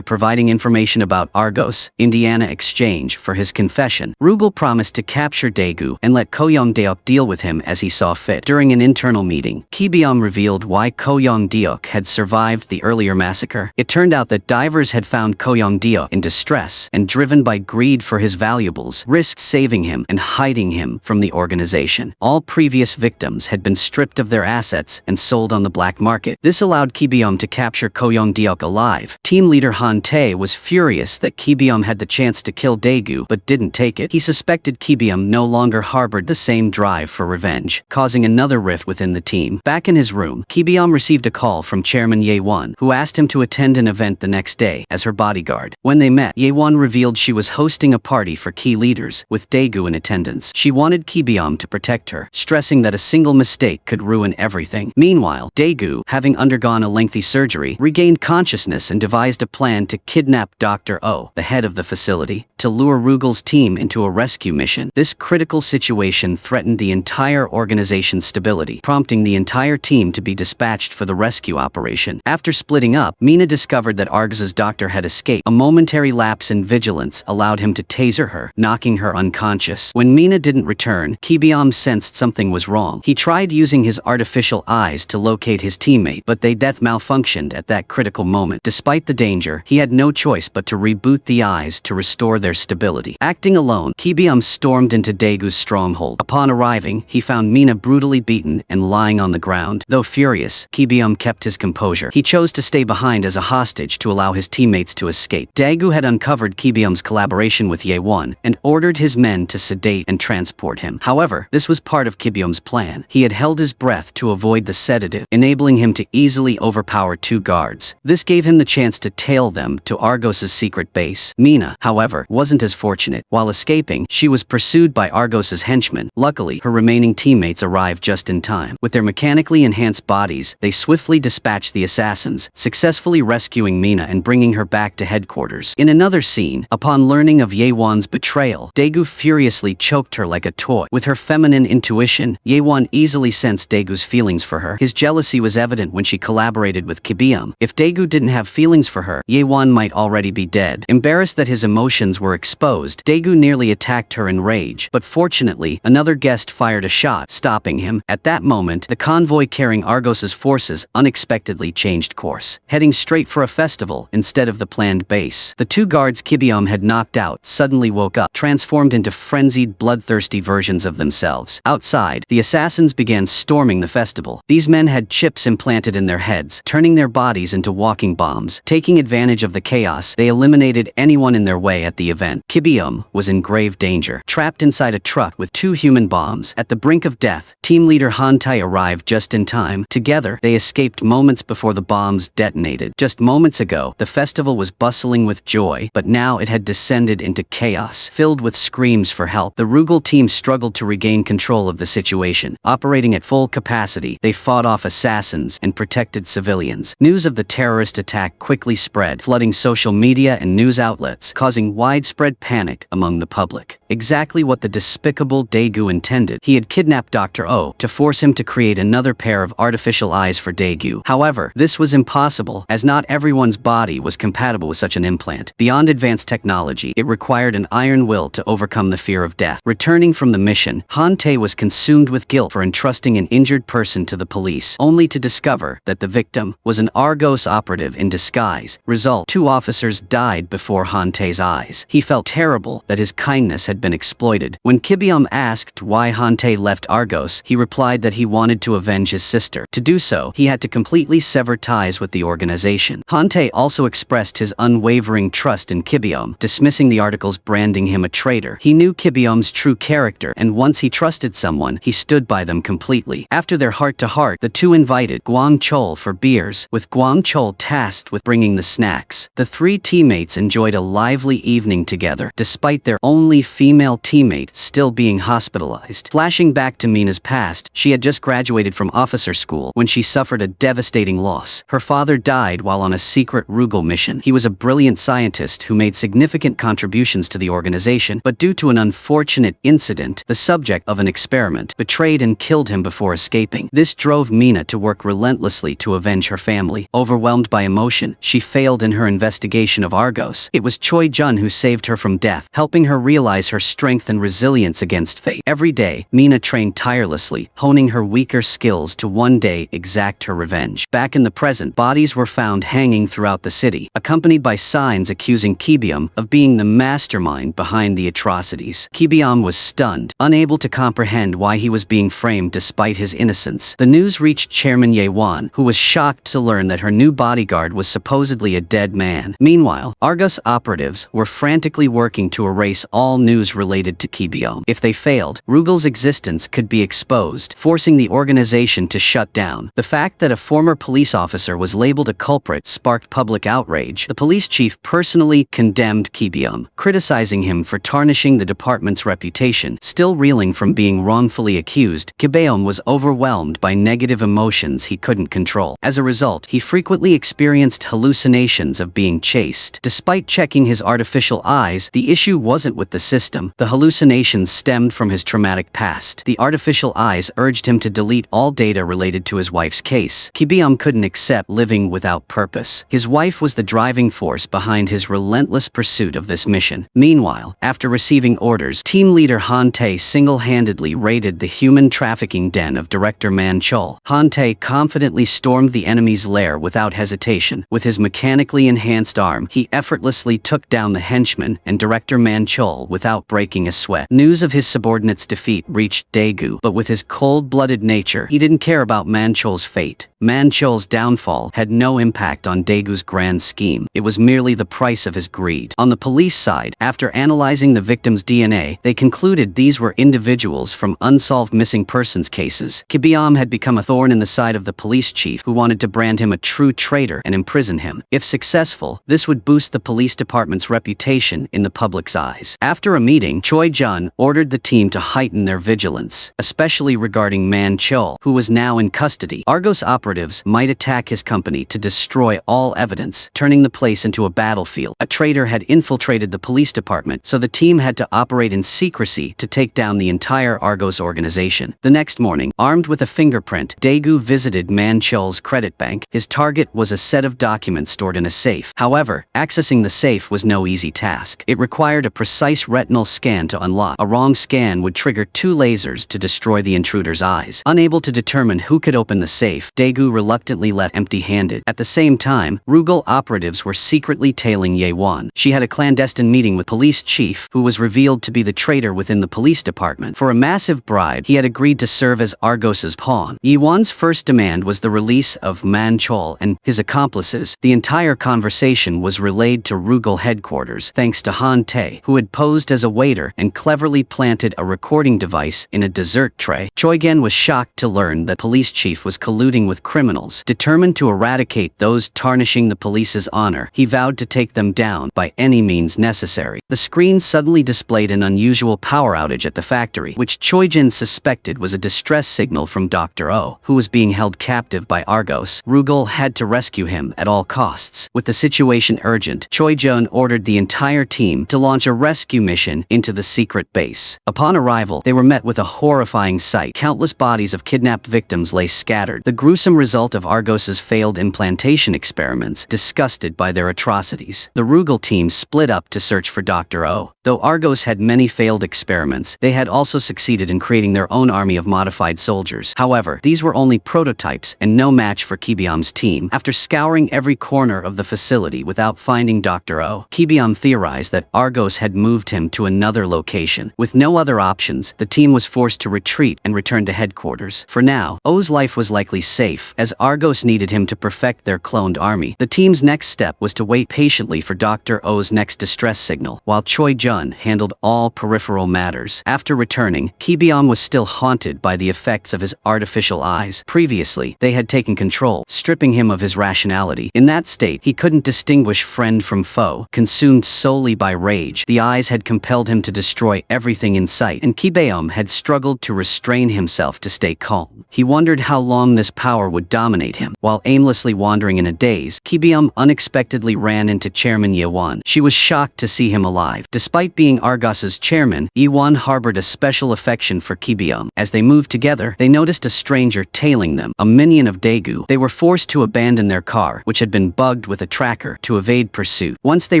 providing information about Argos, Indiana exchange for his confession. Rugal promised to capture Daegu and let Ko Young-deok deal with him as he saw fit. During an internal meeting, Gi-beom revealed why Ko Young-deok had survived the earlier massacre. It turned out that divers had found Ko Young-deok in distress and, driven by greed for his valuables, risked saving him and hiding him from the organization. All previous victims had been stripped of their assets and sold on the black market. This allowed Gi-beom to capture Ko Young-deok alive. Team leader Han Tae was furious that Gi-beom had the chance to kill Daegu but didn't take it. He suspected Gi-beom no longer harbored the same drive for revenge, causing another rift within the team. Back in his room, Gi-beom received a call from Chairman Ye-won, who asked him to attend an event the next day as her bodyguard. When they met, Ye-won revealed she was hosting a party for key leaders, with Daegu in attendance. She wanted Gi-beom to protect her, stressing that a single mistake could ruin everything. Meanwhile, Daegu, having undergone a lengthy surgery, regained consciousness and devised a plan to kidnap Dr. Oh, the head of the facility, to lure Rugal's team into a rescue mission. This critical situation threatened the entire organization's stability, prompting the entire team to be dispatched for the rescue operation. After splitting up, Mina discovered that Argos's doctor had escaped. A momentary lapse in vigilance allowed him to taser her, knocking her unconscious. When Mina didn't return, Gi-beom sensed something was wrong. He tried using his artificial eyes to locate his teammate, but they malfunctioned at that critical moment. Despite the danger, he had no choice but to reboot the eyes to restore their stability. Acting alone, Gi-beom stormed into Daegu's stronghold. Upon arriving, he found Mina brutally beaten and lying on the ground. Though furious, Gi-beom kept his composure. He chose to stay behind as a hostage to allow his teammates to escape. Daegu had uncovered Gi-beom's collaboration with Ye-won and ordered his men to sedate and transport him. However, this was part of Gi-beom's plan. He had held his breath to avoid the sedative, enabling him to easily overpower 2 guards. This gave him the chance to tail them to Argos's secret base. Mina, however, wasn't as fortunate. While escaping, she was pursued by Argos's henchmen. Luckily, her remaining teammates arrived just in time. With their mechanically enhanced bodies, they swiftly dispatched the assassins, successfully rescuing Mina and bringing her back to headquarters. In another scene, upon learning of Ye-won's betrayal, Daegu furiously choked her like a toy. With her feminine intuition, Ye-won easily sensed Daegu's feelings for her. His jealousy was evident when she collaborated with Gi-beom. If Daegu didn't have feelings for her, Ye-won might already be dead. Embarrassed that his emotions were exposed, Daegu nearly attacked her in rage, but fortunately, another guest fired a shot, stopping him. At that moment, the convoy carrying Argos's forces unexpectedly changed course, heading straight for a festival instead of the planned base. The 2 guards Gi-beom had knocked out suddenly woke up, transformed into frenzied, bloodthirsty versions of themselves. Outside, the assassins began storming the festival. These men had chips implanted in their heads, turning their bodies into walking bombs. Taking advantage of the chaos, they eliminated anyone in their way at the event. Gi-beom was in grave danger, trapped inside a truck with 2 human bombs. At the brink of death, team leader Han Tae arrived just in time. Together, they escaped moments before the bombs detonated. Just moments ago, the festival was bustling with joy, but now it had descended into chaos, filled with screams for help. The Rugal team struggled to regain control of the situation. Operating at full capacity, they fought off assassins and protected civilians. News of the terrorist attack quickly spread, flooding social media and news outlets, causing widespread panic among the public. Exactly what the despicable Daegu intended. He had kidnapped Dr. Oh to force him to create another pair of artificial eyes for Daegu. However, this was impossible, as not everyone's body was compatible with such an implant. Beyond advanced technology, it required an iron will to overcome the fear of death. Returning from the mission, Han Tae was consumed with guilt for entrusting an injured person to the police, only to discover that the victim was an Argos operative in disguise. Result: 2 officers died before Han Tae's eyes. He felt terrible that his kindness had been exploited. When Gi-beom asked why Han Tae left Argos, he replied that he wanted to avenge his sister. To do so, he had to completely sever ties with the organization. Han Tae also expressed his unwavering trust in Gi-beom, dismissing the articles branding him a traitor. He knew Gi-beom's true character, and once he trusted someone, he stood by them completely. After their heart-to-heart, the 2 invited Gwang Chol for beers, with Gwang Chol tasked with bringing the snacks. The 3 teammates enjoyed a lively evening together. Despite their only female female teammate still being hospitalized. Flashing back to Mina's past, she had just graduated from officer school when she suffered a devastating loss. Her father died while on a secret Rugal mission. He was a brilliant scientist who made significant contributions to the organization, but due to an unfortunate incident, the subject of an experiment betrayed and killed him before escaping. This drove Mina to work relentlessly to avenge her family. Overwhelmed by emotion, she failed in her investigation of Argos. It was Choi Jin who saved her from death, helping her realize her strength and resilience against fate. Every day, Mina trained tirelessly, honing her weaker skills to one day exact her revenge. Back in the present, bodies were found hanging throughout the city, accompanied by signs accusing Gi-beom of being the mastermind behind the atrocities. Gi-beom was stunned, unable to comprehend why he was being framed despite his innocence. The news reached Chairman Ye-won, who was shocked to learn that her new bodyguard was supposedly a dead man. Meanwhile, Argos operatives were frantically working to erase all news related to Gi-beom. If they failed, Rugal's existence could be exposed, forcing the organization to shut down. The fact that a former police officer was labeled a culprit sparked public outrage. The police chief personally condemned Gi-beom, criticizing him for tarnishing the department's reputation. Still reeling from being wrongfully accused, Gi-beom was overwhelmed by negative emotions he couldn't control. As a result, he frequently experienced hallucinations of being chased. Despite checking his artificial eyes, the issue wasn't with the system. The hallucinations stemmed from his traumatic past. The artificial eyes urged him to delete all data related to his wife's case. Gi-beom couldn't accept living without purpose. His wife was the driving force behind his relentless pursuit of this mission. Meanwhile, after receiving orders, team leader Han Tae single-handedly raided the human trafficking den of Director Man Chol. Han Tae confidently stormed the enemy's lair without hesitation. With his mechanically enhanced arm, he effortlessly took down the henchman and Director Man Chol without breaking a sweat. News of his subordinate's defeat reached Daegu, but with his cold-blooded nature, he didn't care about Man Chol's fate. Man Chol's downfall had no impact on Daegu's grand scheme. It was merely the price of his greed. On the police side, after analyzing the victim's DNA, they concluded these were individuals from unsolved missing persons cases. Gi-beom had become a thorn in the side of the police chief, who wanted to brand him a true traitor and imprison him. If successful, this would boost the police department's reputation in the public's eyes. After a meeting, Choi Jin ordered the team to heighten their vigilance, especially regarding Man Chol, who was now in custody. Argos operatives might attack his company to destroy all evidence, turning the place into a battlefield. A traitor had infiltrated the police department, so the team had to operate in secrecy to take down the entire Argos organization. The next morning, armed with a fingerprint, Daegu visited Man Chol's credit bank. His target was a set of documents stored in a safe. However, accessing the safe was no easy task. It required a precise retinal scan to unlock. A wrong scan would trigger 2 lasers to destroy the intruder's eyes. Unable to determine who could open the safe, Daegu reluctantly left empty-handed. At the same time, Rugal operatives were secretly tailing Ye-won. She had a clandestine meeting with police chief, who was revealed to be the traitor within the police department. For a massive bribe, he had agreed to serve as Argos's pawn. Ye-won's first demand was the release of Man Chol and his accomplices. The entire conversation was relayed to Rugal headquarters, thanks to Han Tae, who had posed as a waiter and cleverly planted a recording device in a dessert tray. Choi Jin was shocked to learn that police chief was colluding with criminals. Determined to eradicate those tarnishing the police's honor, he vowed to take them down by any means necessary. The screen suddenly displayed an unusual power outage at the factory, which Choi Jin suspected was a distress signal from Dr. Oh, who was being held captive by Argos. Rugal had to rescue him at all costs. With the situation urgent, Choi Jin ordered the entire team to launch a rescue mission into the secret base. Upon arrival, they were met with a horrifying sight. Countless bodies of kidnapped victims lay scattered, the gruesome result of Argos's failed implantation experiments. Disgusted by their atrocities, the Rugal team split up to search for Dr. Oh. Though Argos had many failed experiments, they had also succeeded in creating their own army of modified soldiers. However, these were only prototypes and no match for Gi-beom's team. After scouring every corner of the facility without finding Dr. Oh, Gi-beom theorized that Argos had moved him to another location. With no other options, the team was forced to retreat and return to headquarters. For now, Oh's life was likely safe, as Argos needed him to perfect their cloned army. The team's next step was to wait patiently for Dr. Oh's next distress signal, while Choi Jin handled all peripheral matters. After returning, Gi-beom was still haunted by the effects of his artificial eyes. Previously, they had taken control, stripping him of his rationality. In that state, he couldn't distinguish friend from foe. Consumed solely by rage, the eyes had compelled compelled him to destroy everything in sight, and Gi-beom had struggled to restrain himself to stay calm. He wondered how long this power would dominate him. While aimlessly wandering in a daze, Gi-beom unexpectedly ran into Chairman Ye-won. She was shocked to see him alive. Despite being Argos's chairman, Ye-won harbored a special affection for Gi-beom. As they moved together, they noticed a stranger tailing them, a minion of Daegu. They were forced to abandon their car, which had been bugged with a tracker, to evade pursuit. Once they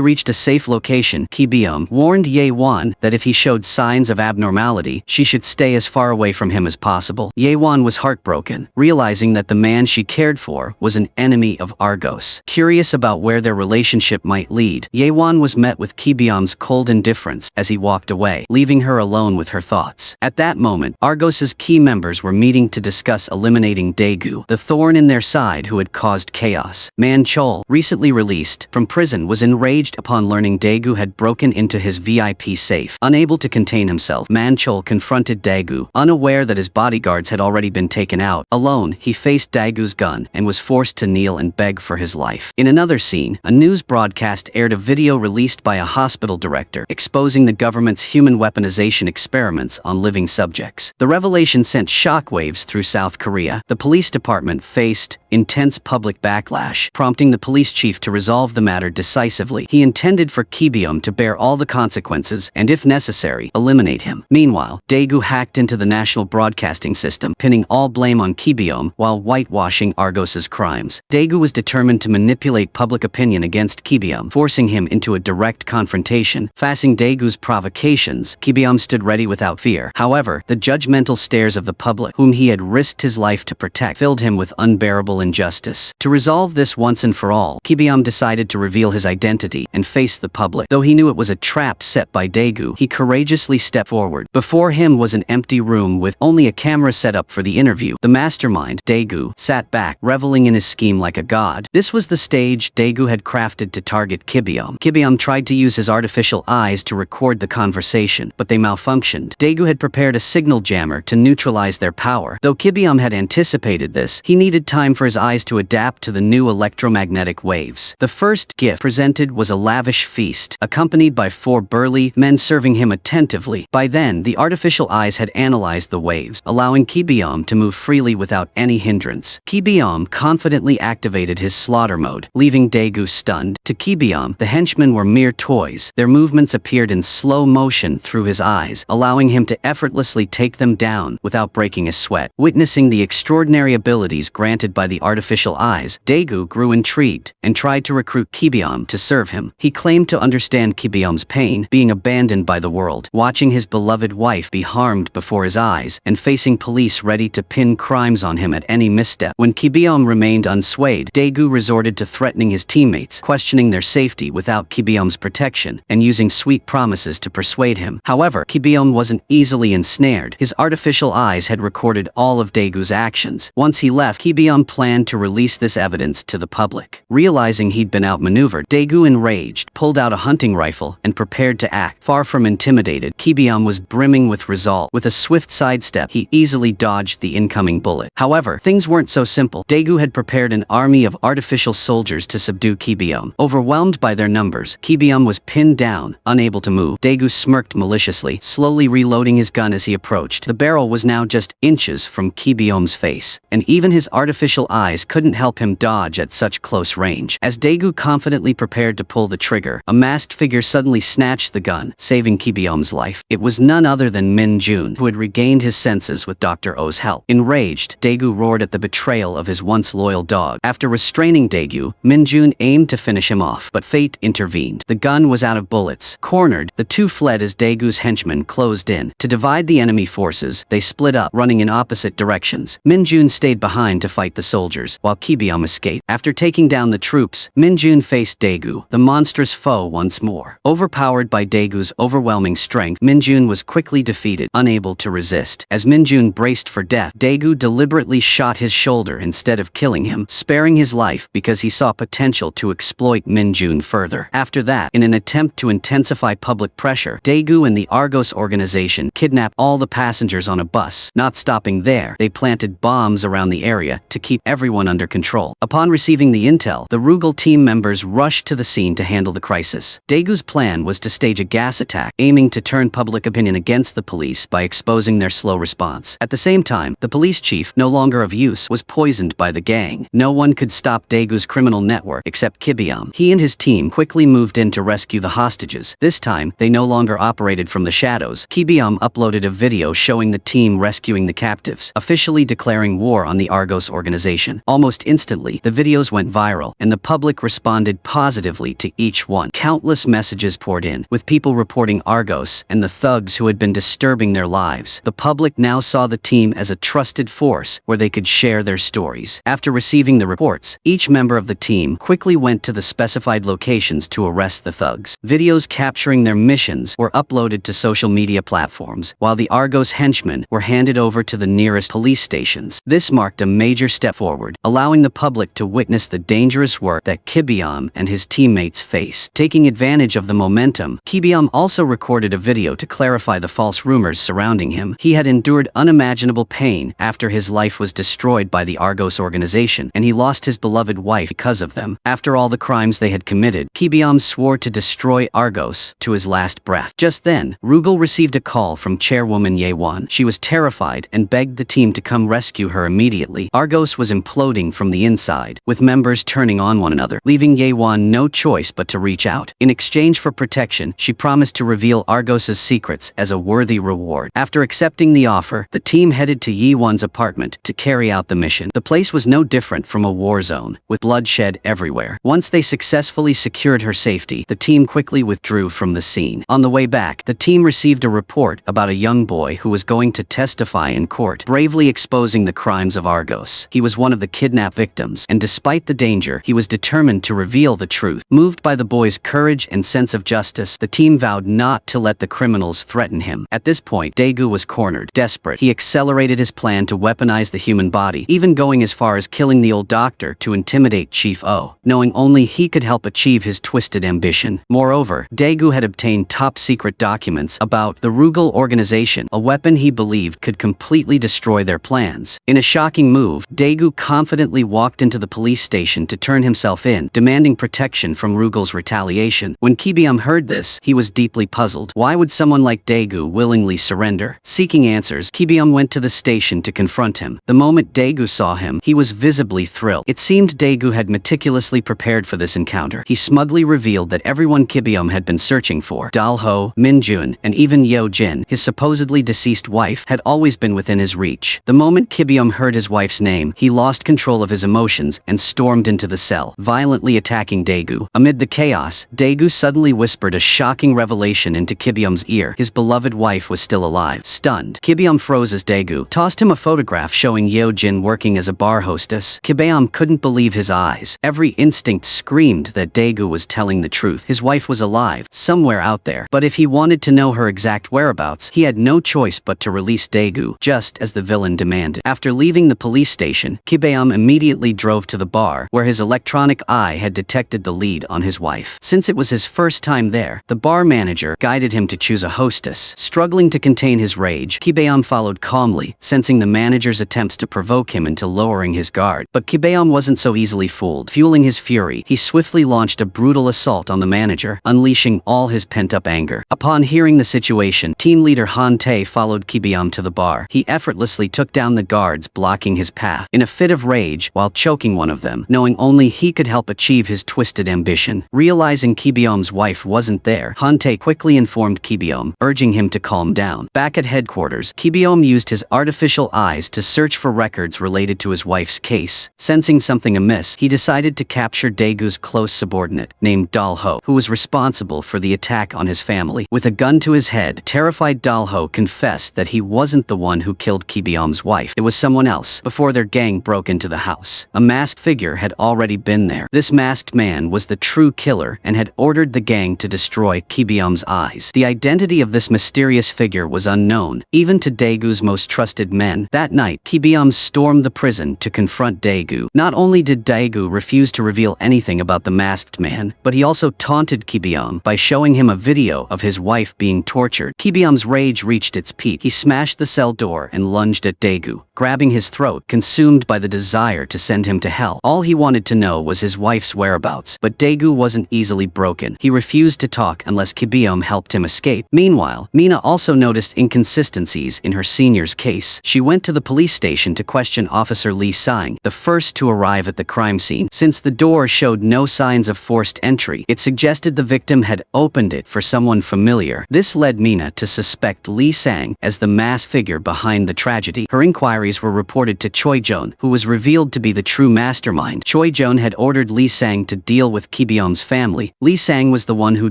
reached a safe location, Gi-beom warned Ye-won that if he showed signs of abnormality, she should stay as far away from him as possible. Ye-won was heartbroken, realizing that the man she cared for was an enemy of Argos. Curious about where their relationship might lead, Ye-won was met with Gi-beom's cold indifference as he walked away, leaving her alone with her thoughts. At that moment, Argos's key members were meeting to discuss eliminating Daegu, the thorn in their side who had caused chaos. Man Chol, recently released from prison, was enraged upon learning Daegu had broken into his VIP safe. Unable to contain himself, Man Chol confronted Daegu, unaware that his bodyguards had already been taken out. Alone, he faced Daegu's gun and was forced to kneel and beg for his life. In another scene, a news broadcast aired a video released by a hospital director exposing the government's human weaponization experiments on living subjects. The revelation sent shockwaves through South Korea. The police department faced intense public backlash, prompting the police chief to resolve the matter decisively. He intended for Gi-beom to bear all the consequences and, if necessary, eliminate him. Meanwhile, Daegu hacked into the national broadcasting system, pinning all blame on Gi-beom while whitewashing Argos's crimes. Daegu was determined to manipulate public opinion against Gi-beom, forcing him into a direct confrontation. Facing Daegu's provocations, Gi-beom stood ready without fear. However, the judgmental stares of the public, whom he had risked his life to protect, filled him with unbearable injustice. To resolve this once and for all, Gi-beom decided to reveal his identity and face the public. Though he knew it was a trap set by Daegu, he courageously stepped forward. Before him was an empty room with only a camera set up for the interview. The mastermind, Daegu, sat back, reveling in his scheme like a god. This was the stage Daegu had crafted to target Gi-beom. Gi-beom tried to use his artificial eyes to record the conversation, but they malfunctioned. Daegu had prepared a signal jammer to neutralize their power. Though Gi-beom had anticipated this, he needed time for his eyes to adapt to the new electromagnetic waves. The first gift presented was a lavish feast, accompanied by 4 burly men serving him attentively. By then, the artificial eyes had analyzed the waves, allowing Gi-beom to move freely without any hindrance. Gi-beom confidently activated his slaughter mode, leaving Daegu stunned. To Gi-beom, the henchmen were mere toys. Their movements appeared in slow motion through his eyes, allowing him to effortlessly take them down without breaking a sweat. Witnessing the extraordinary abilities granted by the artificial eyes, Daegu grew intrigued and tried to recruit Gi-beom to serve him. He claimed to understand Gi-beom's pain, being abandoned by the world, watching his beloved wife be harmed before his eyes, and facing police ready to pin crimes on him at any misstep. When Gi-beom remained unswayed, Daegu resorted to threatening his teammates, questioning their safety without Gi-beom's protection, and using sweet promises to persuade him. However, Gi-beom wasn't easily ensnared. His artificial eyes had recorded all of Daegu's actions. Once he left, Gi-beom planned to release this evidence to the public. Realizing he'd been outmaneuvered, Daegu, enraged, pulled out a hunting rifle and prepared to act. Far from intimidated, Gi-beom was brimming with resolve. With a swift sidestep, he easily dodged the incoming bullet. However, things weren't so simple. Daegu had prepared an army of artificial soldiers to subdue Gi-beom. Overwhelmed by their numbers, Gi-beom was pinned down, unable to move. Daegu smirked maliciously, slowly reloading his gun as he approached. The barrel was now just inches from Gi-beom's face, and even his artificial eyes couldn't help him dodge at such close range. As Daegu confidently prepared to pull the trigger, a masked figure suddenly snatched the gun, saving Gi-beom's life. It was none other than Min-jun, who had regained his senses with Dr. Oh's help. Enraged, Daegu roared at the betrayal of his once loyal dog. After restraining Daegu, Min-jun aimed to finish him off, but fate intervened. The gun was out of bullets. Cornered, the two fled as Daegu's henchmen closed in. To divide the enemy forces, they split up, running in opposite directions. Min-jun stayed behind to fight the soldiers, while Gi-beom escaped. After taking down the troops, Min-jun faced Daegu, the monstrous foe, once more. Overpowered by Daegu's overwhelming strength, Min-jun was quickly defeated, unable to resist. As Min-jun braced for death, Daegu deliberately shot his shoulder instead of killing him, sparing his life because he saw potential to exploit Min-jun further. After that, in an attempt to intensify public pressure, Daegu and the Argos organization kidnapped all the passengers on a bus. Not stopping there, they planted bombs around the area to keep everyone under control. Upon receiving the intel, the Rugal team members rushed to the scene to handle the crisis. Daegu's plan was to stage a gas attack, aiming to turn public opinion against the police by exposing their slow response. At the same time, the police chief, no longer of use, was poisoned by the gang. No one could stop Daegu's criminal network except Gi-beom. He and his team quickly moved in to rescue the hostages. This time, they no longer operated from the shadows. Gi-beom uploaded a video showing the team rescuing the captives, officially declaring war on the Argos organization. Almost instantly, the videos went viral, and the public responded positively to each one. Countless messages poured in, with people reporting Argos and the thugs who had been disturbing their lives. The public now saw the team as a trusted force where they could share their stories. After receiving the reports, each member of the team quickly went to the specified locations to arrest the thugs. Videos capturing their missions were uploaded to social media platforms, while the Argos henchmen were handed over to the nearest police stations. This marked a major step forward, allowing the public to witness the dangerous work that Gi-beom and his teammates faced. Taking advantage of the momentum, Gi-beom also recorded a video to clarify the false rumors surrounding him. He had endured unimaginable pain after his life was destroyed by the Argos organization, and he lost his beloved wife because of them. After all the crimes they had committed, Gi-beom swore to destroy Argos to his last breath. Just then, Rugal received a call from chairwoman Ye-won. She was terrified and begged the team to come rescue her immediately. Argos was imploding from the inside, with members turning on one another, leaving Ye-won no choice but to reach out. In exchange for protection, she promised to reveal Argos's secrets as a worthy reward. After accepting the offer, the team headed to Ye-won's apartment to carry out the mission. The place was no different from a war zone, with bloodshed everywhere. Once they successfully secured her safety, the team quickly withdrew from the scene. On the way back, the team received a report about a young boy who was going to testify in court, bravely exposing the crimes of Argos. He was one of the kidnap victims, and despite the danger, he was determined to reveal the truth. Moved by the boy's courage and sense of justice, the team vowed not to let the criminals threaten him. At this point, Daegu was cornered. Desperate, he accelerated his plan to weaponize the human body, even going as far as killing the old doctor to intimidate Chief O, knowing only he could help achieve his twisted ambition. Moreover, Daegu had obtained top-secret documents about the Rugal organization, a weapon he believed could completely destroy their plans. In a shocking move, Daegu confidently walked into the police station to turn himself in, demanding protection from Rugal's retaliation. When Gi-beom heard this, he was deeply puzzled. Why would someone like Daegu willingly surrender? Seeking answers, Gi-beom went to the station to confront him. The moment Daegu saw him, he was visibly thrilled. It seemed Daegu had meticulously prepared for this encounter. He smugly revealed that everyone Gi-beom had been searching for, Dal-ho, Min-jun, and even Yo-jin, his supposedly deceased wife, had always been within his reach. The moment Gi-beom heard his wife's name, he lost control of his emotions and stormed into the cell, violently attacking Daegu. Amid the chaos, Daegu suddenly whispered a shocking revelation into Gi-beom's ear. His beloved wife was still alive. Stunned, Gi-beom froze as Daegu tossed him a photograph showing Yo-jin working as a bar hostess. Gi-beom couldn't believe his eyes. Every instinct screamed that Daegu was telling the truth. His wife was alive, somewhere out there. But if he wanted to know her exact whereabouts, he had no choice but to release Daegu, just as the villain demanded. After leaving the police station, Gi-beom immediately drove to the bar, where his electronic eye had detected the lead on his wife. Since it was his first time there, the bar manager guided him to choose a hostess. Struggling to contain his rage, Gi-beom followed calmly, sensing the manager's attempts to provoke him into lowering his guard. But Gi-beom wasn't so easily fooled. Fueling his fury, he swiftly launched a brutal assault on the manager, unleashing all his pent-up anger. Upon hearing the situation, team leader Han Tae followed Gi-beom to the bar. He effortlessly took down the guards blocking his path. In a fit of rage, while choking one of them, knowing only he could help achieve his twisted ambition. Realizing Gi-beom's wife wasn't there, Han Tae quickly informed Gi-beom, urging him to calm down. Back at headquarters, Gi-beom used his artificial eyes to search for records related to his wife's case. Sensing something amiss, he decided to capture Daegu's close subordinate, named Dal-ho, who was responsible for the attack on his family. With a gun to his head, terrified Dal-ho confessed that he wasn't the one who killed Gi-beom's wife. It was someone else. Before their gang broke into the house, a masked figure had already been there. This masked man was the true killer and had ordered the gang to destroy Gi-beom's eyes. The identity of this mysterious figure was unknown, even to Daegu's most trusted men. That night, Gi-beom stormed the prison to confront Daegu. Not only did Daegu refuse to reveal anything about the masked man, but he also taunted Gi-beom by showing him a video of his wife being tortured. Gi-beom's rage reached its peak. He smashed the cell door and lunged at Daegu, grabbing his throat. Consumed by the desire to send him to hell. All he wanted to know was his wife's whereabouts. But Daegu wasn't easily broken. He refused to talk unless Gi-beom helped him escape. Meanwhile, Mina also noticed inconsistencies in her senior's case. She went to the police station to question Officer Lee Sang, the first to arrive at the crime scene. Since the door showed no signs of forced entry, it suggested the victim had opened it for someone familiar. This led Mina to suspect Lee Sang as the mass figure behind the tragedy. Her inquiries were reported to Choi Jin, who was revealed to be the true mastermind. Choi Jin had ordered Lee Sang to deal with Gi-beom's family. Lee Sang was the one who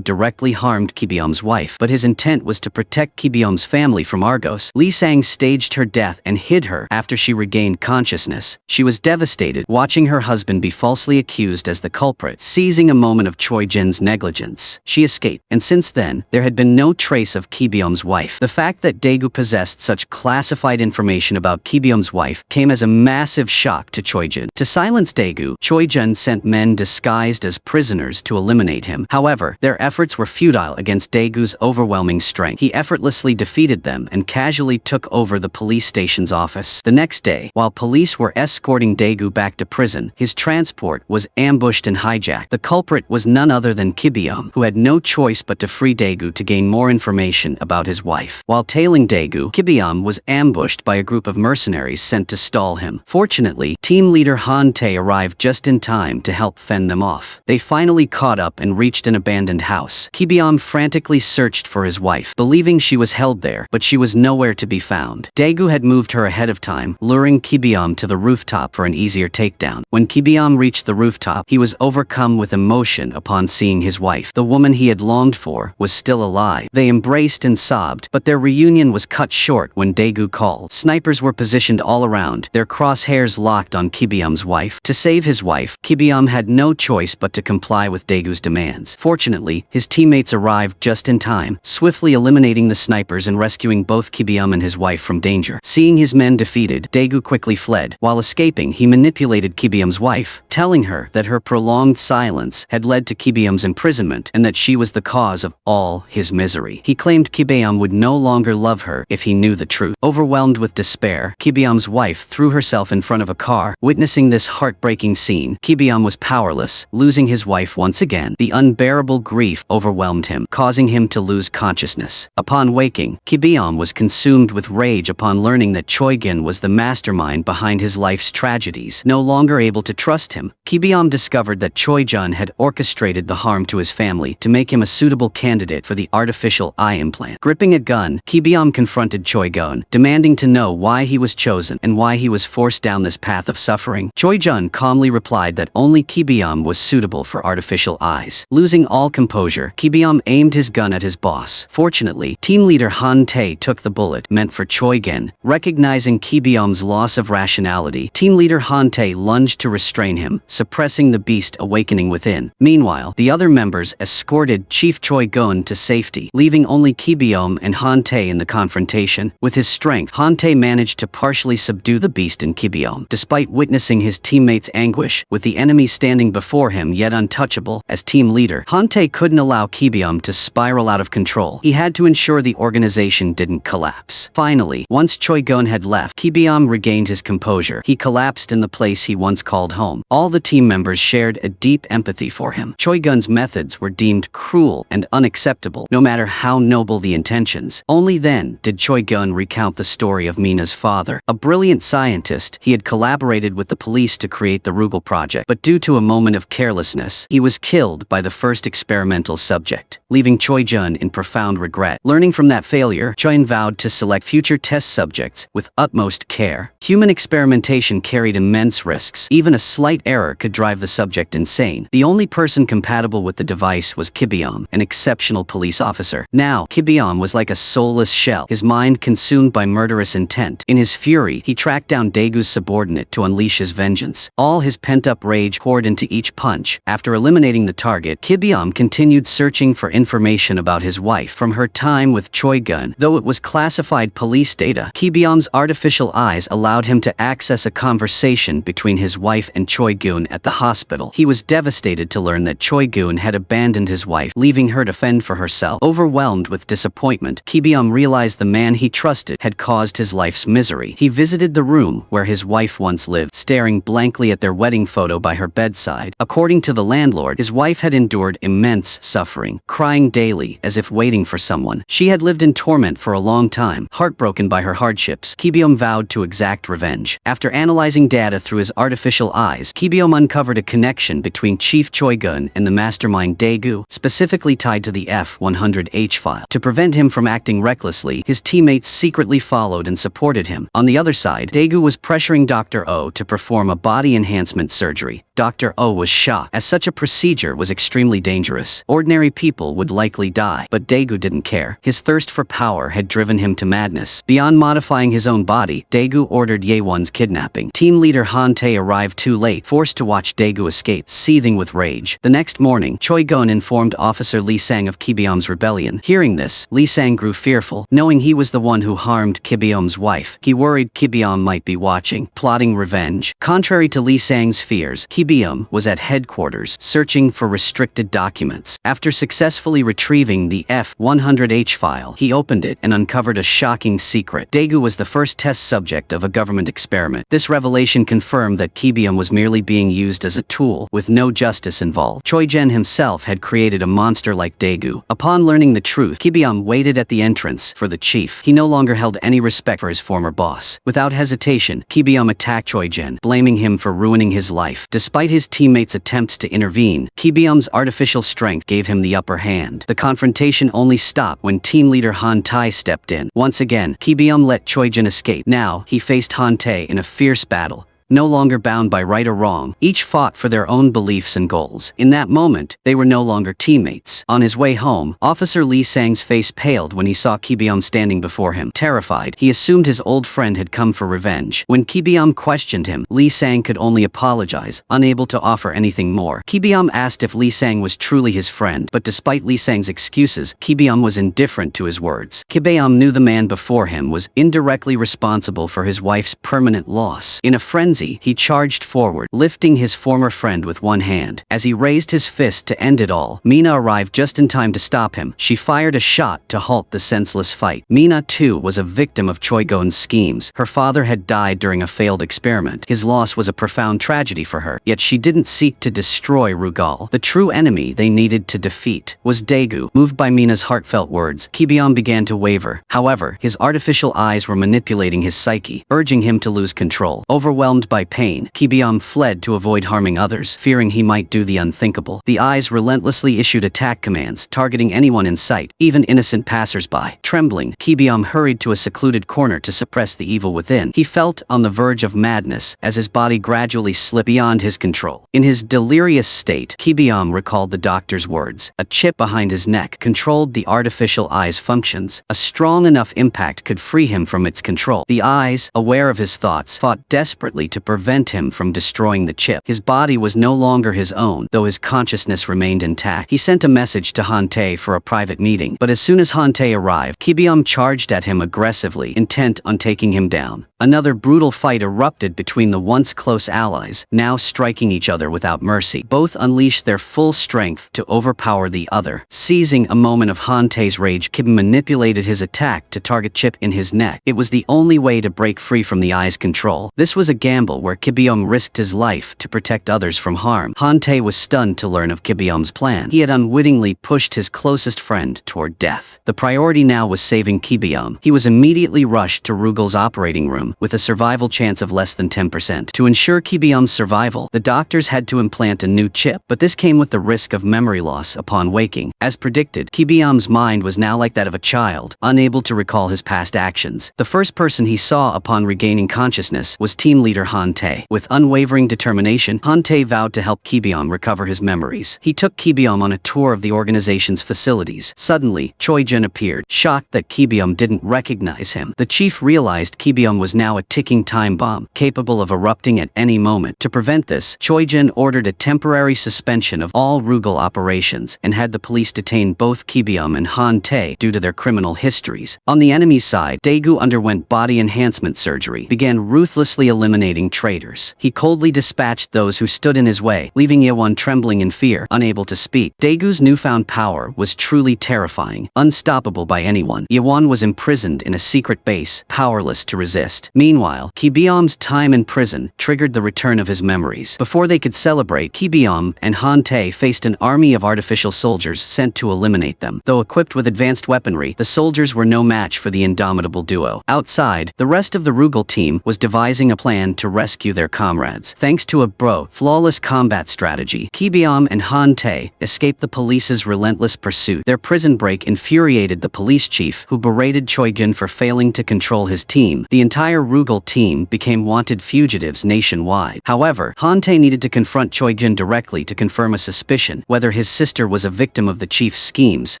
directly harmed Gi-beom's wife, but his intent was to protect Gi-beom's family from Argos. Lee Sang staged her death and hid her after she regained consciousness. She was devastated, watching her husband be falsely accused as the culprit. Seizing a moment of Choi Jin's negligence, she escaped, and since then, there had been no trace of Gi-beom's wife. The fact that Daegu possessed such classified information about Gi-beom's wife came as a massive shock to Choi Jin. To silence Daegu, Choi Jin sent men disguised as prisoners to eliminate him. However, their efforts were futile against Daegu's overwhelming strength. He effortlessly defeated them and casually took over the police station's office. The next day, while police were escorting Daegu back to prison, his transport was ambushed and hijacked. The culprit was none other than Gi-beom, who had no choice but to free Daegu to gain more information about his wife. While tailing Daegu, Gi-beom was ambushed by a group of mercenaries sent to stall him. Fortunately, team leader Han Tae arrived just in time to help fend them off. They finally caught up and reached an abandoned house. Gi-beom frantically searched for his wife, believing she was held there, but she was nowhere to be found. Daegu had moved her ahead of time, luring Gi-beom to the rooftop for an easier takedown. When Gi-beom reached the rooftop, he was overcome with emotion upon seeing his wife. The woman he had longed for was still alive. They embraced and sobbed, but their reunion was cut short when Daegu called. Snipers were positioned all around, their crosshairs locked on Gi-beom's wife. To save his wife, Gi-beom had no choice but to comply with Daegu's demands. Fortunately, his teammates arrived just in time, swiftly eliminating the snipers and rescuing both Gi-beom and his wife from danger. Seeing his men defeated, Daegu quickly fled. While escaping, he manipulated Gi-beom's wife, telling her that her prolonged silence had led to Gi-beom's imprisonment and that she was the cause of all his misery. He claimed Gi-beom would no longer love her if he knew the truth. Overwhelmed with despair, Gi-beom's wife threw herself in front of a car. Witnessing this heartbreaking scene, Gi-beom was powerless, losing his wife once again. The unbearable grief overwhelmed him, causing him to lose consciousness. Upon waking, Gi-beom was consumed with rage upon learning that Choi Jin was the mastermind behind his life's tragedies. No longer able to trust him, Gi-beom discovered that Choi Jin had orchestrated the harm to his family to make him a suitable candidate for the artificial eye implant. Gripping a gun, Gi-beom confronted Choi Jin, demanding to know why he was chosen and why he was forced down this path of suffering. Choi Jin calmly replied that only Gi-beom was suitable for artificial eyes. Losing all composure, Gi-beom aimed his gun at his boss. Fortunately, team leader Han Tae took the bullet meant for Choi Jin. Recognizing Gi-beom's loss of rationality, team leader Han Tae lunged to restrain him, suppressing the beast awakening within. Meanwhile, the other members escorted Chief Choi Jin to safety, leaving only Gi-beom and Han Tae in the confrontation. With his strength, Han Tae managed to partially subdue the beast in Gi-beom. Despite witnessing his teammates' anguish, with the enemy standing before him yet untouchable, as team leader, Han Tae couldn't allow Gi-beom to spiral out of control. He had to ensure the organization didn't collapse. Finally, once Choi Jin had left, Gi-beom regained his composure. He collapsed in the place he once called home. All the team members shared a deep empathy for him. Choi Jin's methods were deemed cruel and unacceptable, no matter how noble the intentions. Only then did Choi Jin recount the story of Mina's father. A brilliant scientist, he had collaborated with the police to create the Rugal project, but due to a moment of carelessness, he was killed by the first experimental subject, leaving Choi Jin in profound regret. Learning from that failure, Choi Jin vowed to select future test subjects with utmost care. Human experimentation carried immense risks. Even a slight error could drive the subject insane. The only person compatible with the device was Gi-beom, an exceptional police officer. Now, Gi-beom was like a soulless shell, his mind consumed by murderous intent. In his fury, he tracked down Daegu's subordinate to unleash his vengeance. All his pent-up rage poured into each punch. After eliminating the target, Gi-beom continued searching for information about his wife from her time with Choi Jin. Though it was classified police data, Gi-beom's artificial eyes allowed him to access a conversation between his wife and Choi Jin at the hospital. He was devastated to learn that Choi Jin had abandoned his wife, leaving her to fend for herself. Overwhelmed with disappointment, Gi-beom realized the man he trusted had caused his life's misery. He visited the room where his wife wife once lived, staring blankly at their wedding photo by her bedside. According to the landlord, his wife had endured immense suffering, crying daily as if waiting for someone. She had lived in torment for a long time. Heartbroken by her hardships, Gi-beom vowed to exact revenge. After analyzing data through his artificial eyes, Gi-beom uncovered a connection between Chief Choi Jin and the mastermind Daegu, specifically tied to the F-100H file. To prevent him from acting recklessly, his teammates secretly followed and supported him. On the other side, Daegu was pressuring Dr. Oh to perform a body enhancement surgery. Dr. Oh was shocked, as such a procedure was extremely dangerous. Ordinary people would likely die, but Daegu didn't care. His thirst for power had driven him to madness. Beyond modifying his own body, Daegu ordered Ye-won's kidnapping. Team leader Han Tae arrived too late, forced to watch Daegu escape, seething with rage. The next morning, Choi Jin informed Officer Lee Sang of Gi-beom's rebellion. Hearing this, Lee Sang grew fearful, knowing he was the one who harmed Gi-beom's wife. He worried Gi-beom might be watching, plotting revenge. Contrary to Lee Sang's fears, Gi-beom was at headquarters, searching for restricted documents. After successfully retrieving the F-100H file, he opened it and uncovered a shocking secret. Daegu was the first test subject of a government experiment. This revelation confirmed that Gi-beom was merely being used as a tool, with no justice involved. Choi Jin himself had created a monster like Daegu. Upon learning the truth, Gi-beom waited at the entrance for the chief. He no longer held any respect for his former boss. Without hesitation, Gi-beom attacked Choi Jin, blaming him for ruining his life. Despite his teammates' attempts to intervene, Gi-beom's artificial strength gave him the upper hand. The confrontation only stopped when team leader Han Tae stepped in. Once again, Gi-beom let Choi Jin escape. Now, he faced Han Tae in a fierce battle. No longer bound by right or wrong, each fought for their own beliefs and goals. In that moment, they were no longer teammates. On his way home, Officer Lee Sang's face paled when he saw Gi-beom standing before him. Terrified, he assumed his old friend had come for revenge. When Gi-beom questioned him, Lee Sang could only apologize, unable to offer anything more. Gi-beom asked if Lee Sang was truly his friend, but despite Lee Sang's excuses, Gi-beom was indifferent to his words. Gi-beom knew the man before him was indirectly responsible for his wife's permanent loss. In a frenzy, he charged forward, lifting his former friend with one hand. As he raised his fist to end it all, Mina arrived just in time to stop him. She fired a shot to halt the senseless fight. Mina, too, was a victim of Choi Gon's schemes. Her father had died during a failed experiment. His loss was a profound tragedy for her, yet she didn't seek to destroy Rugal. The true enemy they needed to defeat was Daegu. Moved by Mina's heartfelt words, Gi-beom began to waver. However, his artificial eyes were manipulating his psyche, urging him to lose control. Overwhelmed by pain, Gi-beom fled to avoid harming others, fearing he might do the unthinkable. The eyes relentlessly issued attack commands, targeting anyone in sight, even innocent passers-by. Trembling, Gi-beom hurried to a secluded corner to suppress the evil within. He felt on the verge of madness as his body gradually slipped beyond his control. In his delirious state, Gi-beom recalled the doctor's words. A chip behind his neck controlled the artificial eye's functions. A strong enough impact could free him from its control. The eyes, aware of his thoughts, fought desperately to prevent him from destroying the chip. His body was no longer his own, though his consciousness remained intact. He sent a message to Han Tae for a private meeting, but as soon as Han Tae arrived, Gi-beom charged at him aggressively, intent on taking him down. Another brutal fight erupted between the once close allies, now striking each other without mercy. Both unleashed their full strength to overpower the other. Seizing a moment of Han Tae's rage, Gi-beom manipulated his attack to target chip in his neck. It was the only way to break free from the eye's control. This was a gamble where Gi-beom risked his life to protect others from harm. Han Tae was stunned to learn of Gi-beom's plan. He had unwittingly pushed his closest friend toward death. The priority now was saving Gi-beom. He was immediately rushed to Rugal's operating room, with a survival chance of less than 10%. To ensure Gi-beom's survival, the doctors had to implant a new chip, but this came with the risk of memory loss upon waking. As predicted, Gi-beom's mind was now like that of a child, unable to recall his past actions. The first person he saw upon regaining consciousness was team leader Han Tae. With unwavering determination, Han Tae vowed to help Gi-beom recover his memories. He took Gi-beom on a tour of the organization's facilities. Suddenly, Choi Jin appeared, shocked that Gi-beom didn't recognize him. The chief realized Gi-beom was now a ticking time bomb, capable of erupting at any moment. To prevent this, Choi Jin ordered a temporary suspension of all Rugal operations and had the police detain both Gi-beom and Han Tae due to their criminal histories. On the enemy's side, Daegu underwent body enhancement surgery, began ruthlessly eliminating eliminating traitors. He coldly dispatched those who stood in his way, leaving Ye-won trembling in fear, unable to speak. Daegu's newfound power was truly terrifying, unstoppable by anyone. Ye-won was imprisoned in a secret base, powerless to resist. Meanwhile, Gi-beom's time in prison triggered the return of his memories. Before they could celebrate, Gi-beom and Han-tae faced an army of artificial soldiers sent to eliminate them. Though equipped with advanced weaponry, the soldiers were no match for the indomitable duo. Outside, the rest of the Rugal team was devising a plan to rescue their comrades. Thanks to a flawless combat strategy, Gi-beom and Han-tae escaped the police's relentless pursuit. Their prison break infuriated the police chief, who berated Choi Jin for failing to control his team. The entire Rugal team became wanted fugitives nationwide. However, Han-tae needed to confront Choi Jin directly to confirm a suspicion whether his sister was a victim of the chief's schemes.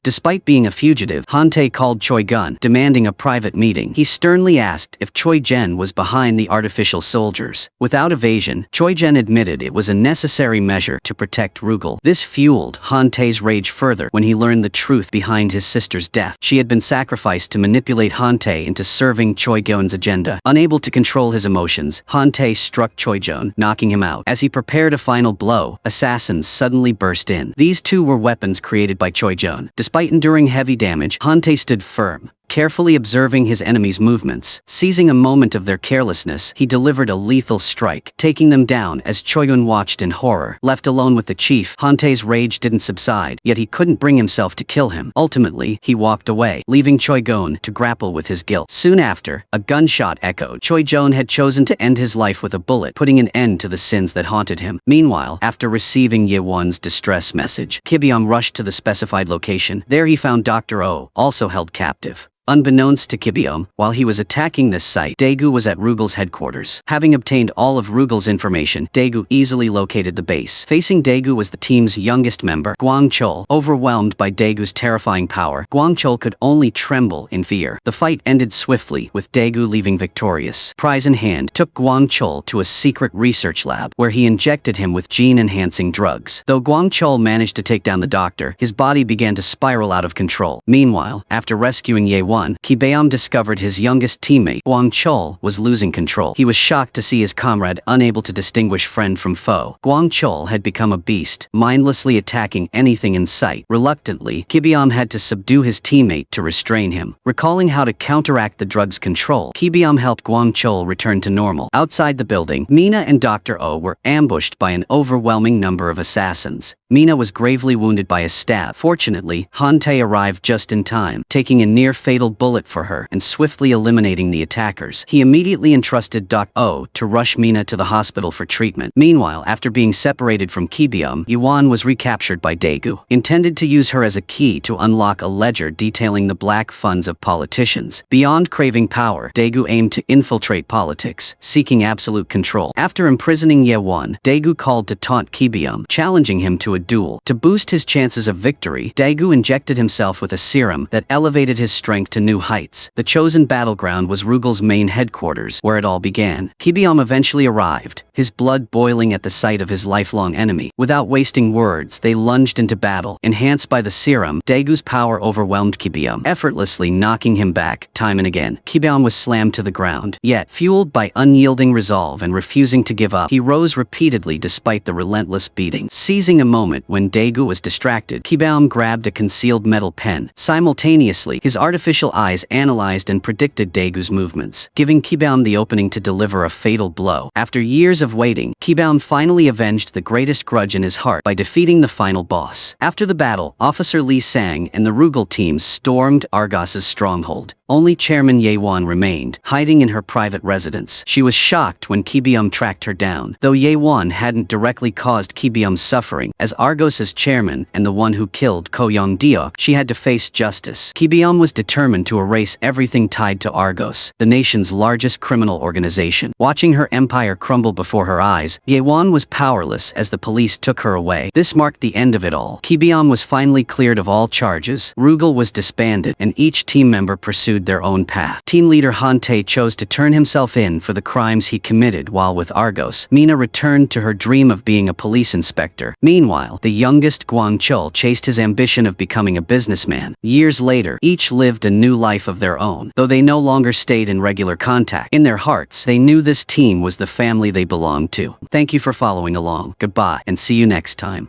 Despite being a fugitive, Han-tae called Choi Gun, demanding a private meeting. He sternly asked if Choi Jin was behind the artificial soldiers. Without evasion, Choi Jin admitted it was a necessary measure to protect Rugal. This fueled Han-tae's rage further when he learned the truth behind his sister's death. She had been sacrificed to manipulate Han-tae into serving Choi Gun's agenda. Unable to control his emotions, Han-tae struck Choi Jin, knocking him out. As he prepared a final blow, assassins suddenly burst in. These two were weapons created by Choi Jin. Despite enduring heavy damage, Han-tae stood firm, carefully observing his enemy's movements. Seizing a moment of their carelessness, he delivered a lethal strike, taking them down as Choi Jin watched in horror. Left alone with the chief, Han-tae's rage didn't subside, yet he couldn't bring himself to kill him. Ultimately, he walked away, leaving Choi Jin to grapple with his guilt. Soon after, a gunshot echoed. Choi Jin had chosen to end his life with a bullet, putting an end to the sins that haunted him. Meanwhile, after receiving Ye-won's distress message, Gi-beom rushed to the specified location. There he found Dr. Oh, also held captive. Unbeknownst to Gi-beom, while he was attacking this site, Daegu was at Rugal's headquarters. Having obtained all of Rugal's information, Daegu easily located the base. Facing Daegu was the team's youngest member, Gwang-chol. Overwhelmed by Daegu's terrifying power, Gwang-chol could only tremble in fear. The fight ended swiftly, with Daegu leaving victorious. Prize in hand, took Gwang-chol to a secret research lab, where he injected him with gene-enhancing drugs. Though Gwang-chol managed to take down the doctor, his body began to spiral out of control. Meanwhile, after rescuing Ye-won, Gi-beom discovered his youngest teammate, Gwang-chol, was losing control. He was shocked to see his comrade unable to distinguish friend from foe. Gwang-chol had become a beast, mindlessly attacking anything in sight. Reluctantly, Gi-beom had to subdue his teammate to restrain him. Recalling how to counteract the drug's control, Gi-beom helped Gwang-chol return to normal. Outside the building, Mina and Dr. Oh were ambushed by an overwhelming number of assassins. Mina was gravely wounded by a stab. Fortunately, Han-tae arrived just in time, taking a near-fatal bullet for her and swiftly eliminating the attackers. He immediately entrusted Dr. Oh to rush Mina to the hospital for treatment. Meanwhile, after being separated from Gi-beom, Ye-won was recaptured by Daegu. Intended to use her as a key to unlock a ledger detailing the black funds of politicians. Beyond craving power, Daegu aimed to infiltrate politics, seeking absolute control. After imprisoning Ye-won, Daegu called to taunt Gi-beom, challenging him to a duel. To boost his chances of victory, Daegu injected himself with a serum that elevated his strength to new heights. The chosen battleground was Rugal's main headquarters, where it all began. Gi-beom eventually arrived, his blood boiling at the sight of his lifelong enemy. Without wasting words, they lunged into battle. Enhanced by the serum, Daegu's power overwhelmed Gi-beom, effortlessly knocking him back time and again. Gi-beom was slammed to the ground. Yet, fueled by unyielding resolve and refusing to give up, he rose repeatedly despite the relentless beating. Seizing a moment when Daegu was distracted, Gi-beom grabbed a concealed metal pen. Simultaneously, his artificial eyes analyzed and predicted Daegu's movements, giving Gi-beom the opening to deliver a fatal blow. After years of waiting, Gi-beom finally avenged the greatest grudge in his heart by defeating the final boss. After the battle, Officer Lee Sang and the Rugal team stormed Argos's stronghold. Only Chairman Ye-won remained, hiding in her private residence. She was shocked when Gi-beom tracked her down. Though Ye-won hadn't directly caused Gi-beom's suffering, as Argos's chairman and the one who killed Ko Young-deok, she had to face justice. Gi-beom was determined to erase everything tied to Argos, the nation's largest criminal organization. Watching her empire crumble before her eyes, Ye-won was powerless as the police took her away. This marked the end of it all. Gi-beom was finally cleared of all charges. Rugal was disbanded, and each team member pursued their own path. Team leader Han-tae chose to turn himself in for the crimes he committed while with Argos. Mina returned to her dream of being a police inspector. Meanwhile, the youngest Gwang-chol chased his ambition of becoming a businessman. Years later, each lived a new life life of their own. Though they no longer stayed in regular contact, in their hearts, they knew this team was the family they belonged to. Thank you for following along. Goodbye, and see you next time.